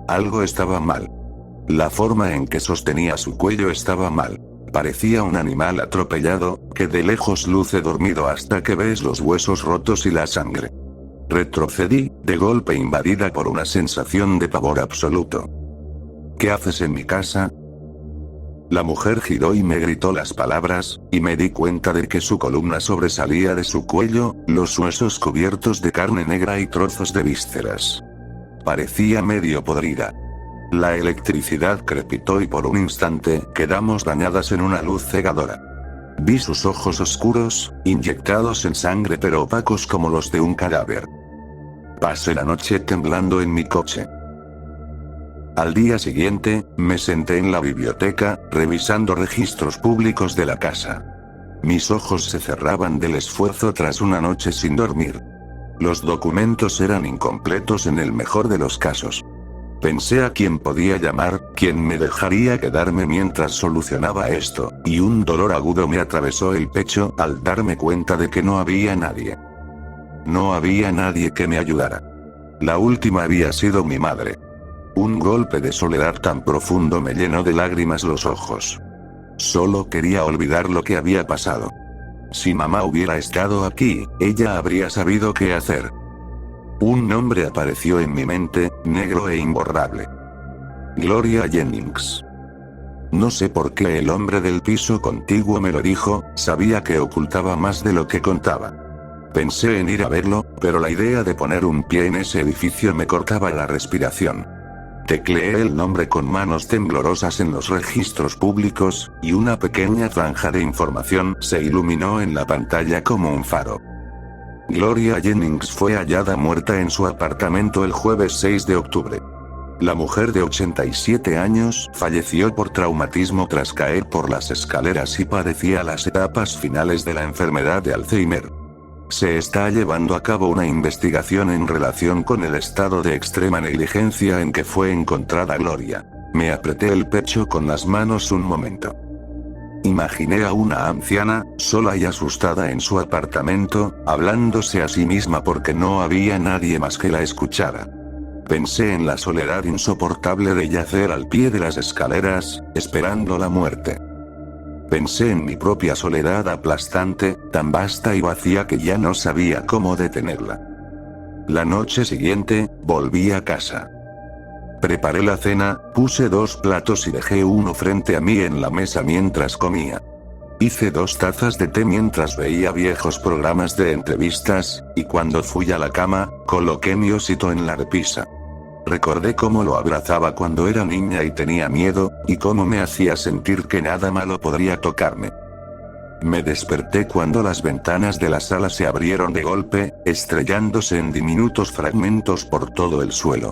Algo estaba mal. La forma en que sostenía su cuello estaba mal. Parecía un animal atropellado, que de lejos luce dormido hasta que ves los huesos rotos y la sangre. Retrocedí, de golpe invadida por una sensación de pavor absoluto. «¿Qué haces en mi casa?». La mujer giró y me gritó las palabras, y me di cuenta de que su columna sobresalía de su cuello, los huesos cubiertos de carne negra y trozos de vísceras. Parecía medio podrida. La electricidad crepitó y por un instante quedamos bañadas en una luz cegadora. Vi sus ojos oscuros, inyectados en sangre pero opacos como los de un cadáver. Pasé la noche temblando en mi coche. Al día siguiente, me senté en la biblioteca, revisando registros públicos de la casa. Mis ojos se cerraban del esfuerzo tras una noche sin dormir. Los documentos eran incompletos en el mejor de los casos. Pensé a quién podía llamar, quién me dejaría quedarme mientras solucionaba esto, y un dolor agudo me atravesó el pecho al darme cuenta de que no había nadie. No había nadie que me ayudara. La última había sido mi madre. Un golpe de soledad tan profundo me llenó de lágrimas los ojos. Solo quería olvidar lo que había pasado. Si mamá hubiera estado aquí, ella habría sabido qué hacer. Un nombre apareció en mi mente, negro e imborrable. Gloria Jennings. No sé por qué el hombre del piso contiguo me lo dijo, sabía que ocultaba más de lo que contaba. Pensé en ir a verlo, pero la idea de poner un pie en ese edificio me cortaba la respiración. Tecleé el nombre con manos temblorosas en los registros públicos, y una pequeña franja de información se iluminó en la pantalla como un faro. Gloria Jennings fue hallada muerta en su apartamento el jueves 6 de octubre. La mujer de 87 años falleció por traumatismo tras caer por las escaleras y padecía las etapas finales de la enfermedad de Alzheimer. Se está llevando a cabo una investigación en relación con el estado de extrema negligencia en que fue encontrada Gloria. Me apreté el pecho con las manos un momento. Imaginé a una anciana, sola y asustada en su apartamento, hablándose a sí misma porque no había nadie más que la escuchara. Pensé en la soledad insoportable de yacer al pie de las escaleras, esperando la muerte. Pensé en mi propia soledad aplastante, tan vasta y vacía que ya no sabía cómo detenerla. La noche siguiente, volví a casa. Preparé la cena, puse 2 platos y dejé uno frente a mí en la mesa mientras comía. Hice 2 tazas de té mientras veía viejos programas de entrevistas, y cuando fui a la cama, coloqué mi osito en la repisa. Recordé cómo lo abrazaba cuando era niña y tenía miedo, y cómo me hacía sentir que nada malo podría tocarme. Me desperté cuando las ventanas de la sala se abrieron de golpe, estrellándose en diminutos fragmentos por todo el suelo.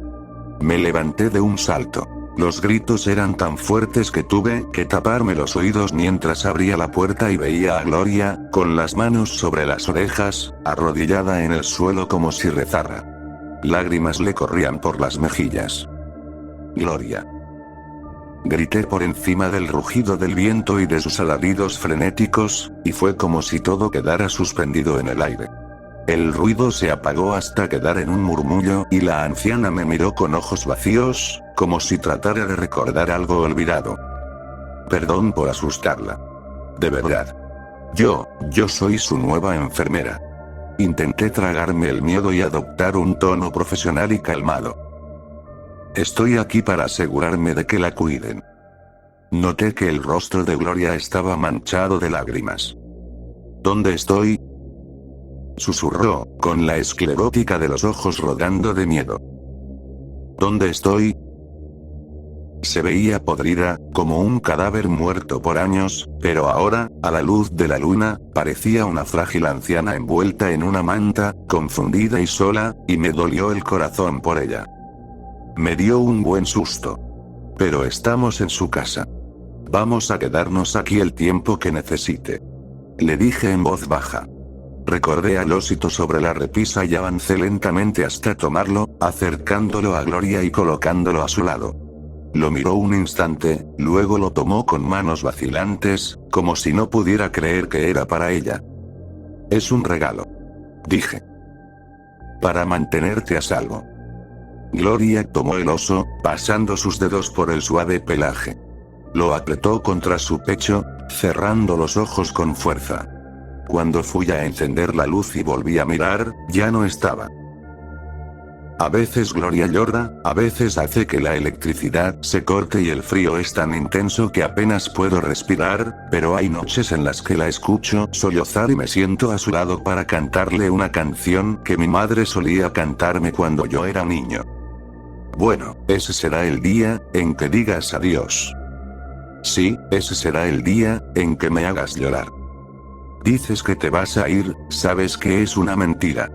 Me levanté de un salto. Los gritos eran tan fuertes que tuve que taparme los oídos mientras abría la puerta y veía a Gloria, con las manos sobre las orejas, arrodillada en el suelo como si rezara. Lágrimas le corrían por las mejillas. Gloria. Grité por encima del rugido del viento y de sus alaridos frenéticos, y fue como si todo quedara suspendido en el aire. El ruido se apagó hasta quedar en un murmullo y la anciana me miró con ojos vacíos, como si tratara de recordar algo olvidado. Perdón por asustarla. De verdad. Yo soy su nueva enfermera. Intenté tragarme el miedo y adoptar un tono profesional y calmado. Estoy aquí para asegurarme de que la cuiden. Noté que el rostro de Gloria estaba manchado de lágrimas. ¿Dónde estoy?, susurró, con la esclerótica de los ojos rodando de miedo. ¿Dónde estoy? Se veía podrida, como un cadáver muerto por años, pero ahora, a la luz de la luna, parecía una frágil anciana envuelta en una manta, confundida y sola, y me dolió el corazón por ella. Me dio un buen susto. Pero estamos en su casa. Vamos a quedarnos aquí el tiempo que necesite. Le dije en voz baja. Recordé al osito sobre la repisa y avancé lentamente hasta tomarlo, acercándolo a Gloria y colocándolo a su lado. Lo miró un instante, luego lo tomó con manos vacilantes, como si no pudiera creer que era para ella. Es un regalo, dije. Para mantenerte a salvo. Gloria tomó el oso, pasando sus dedos por el suave pelaje. Lo apretó contra su pecho, cerrando los ojos con fuerza. Cuando fui a encender la luz y volví a mirar, ya no estaba. A veces Gloria llora, a veces hace que la electricidad se corte y el frío es tan intenso que apenas puedo respirar, pero hay noches en las que la escucho sollozar y me siento a su lado para cantarle una canción que mi madre solía cantarme cuando yo era niño. Bueno, ese será el día en que digas adiós. Sí, ese será el día en que me hagas llorar. Dices que te vas a ir, sabes que es una mentira.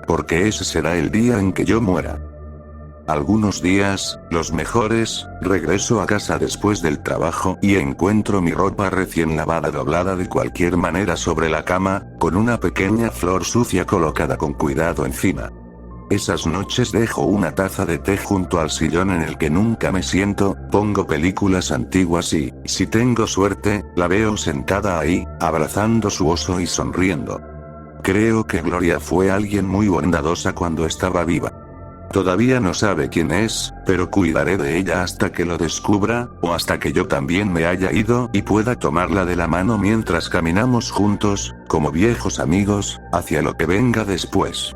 Porque ese será el día en que yo muera. Algunos días, los mejores, regreso a casa después del trabajo y encuentro mi ropa recién lavada doblada de cualquier manera sobre la cama, con una pequeña flor sucia colocada con cuidado encima. Esas noches dejo una taza de té junto al sillón en el que nunca me siento, pongo películas antiguas y, si tengo suerte, la veo sentada ahí, abrazando su oso y sonriendo. Creo que Gloria fue alguien muy bondadosa cuando estaba viva. Todavía no sabe quién es, pero cuidaré de ella hasta que lo descubra, o hasta que yo también me haya ido y pueda tomarla de la mano mientras caminamos juntos, como viejos amigos, hacia lo que venga después.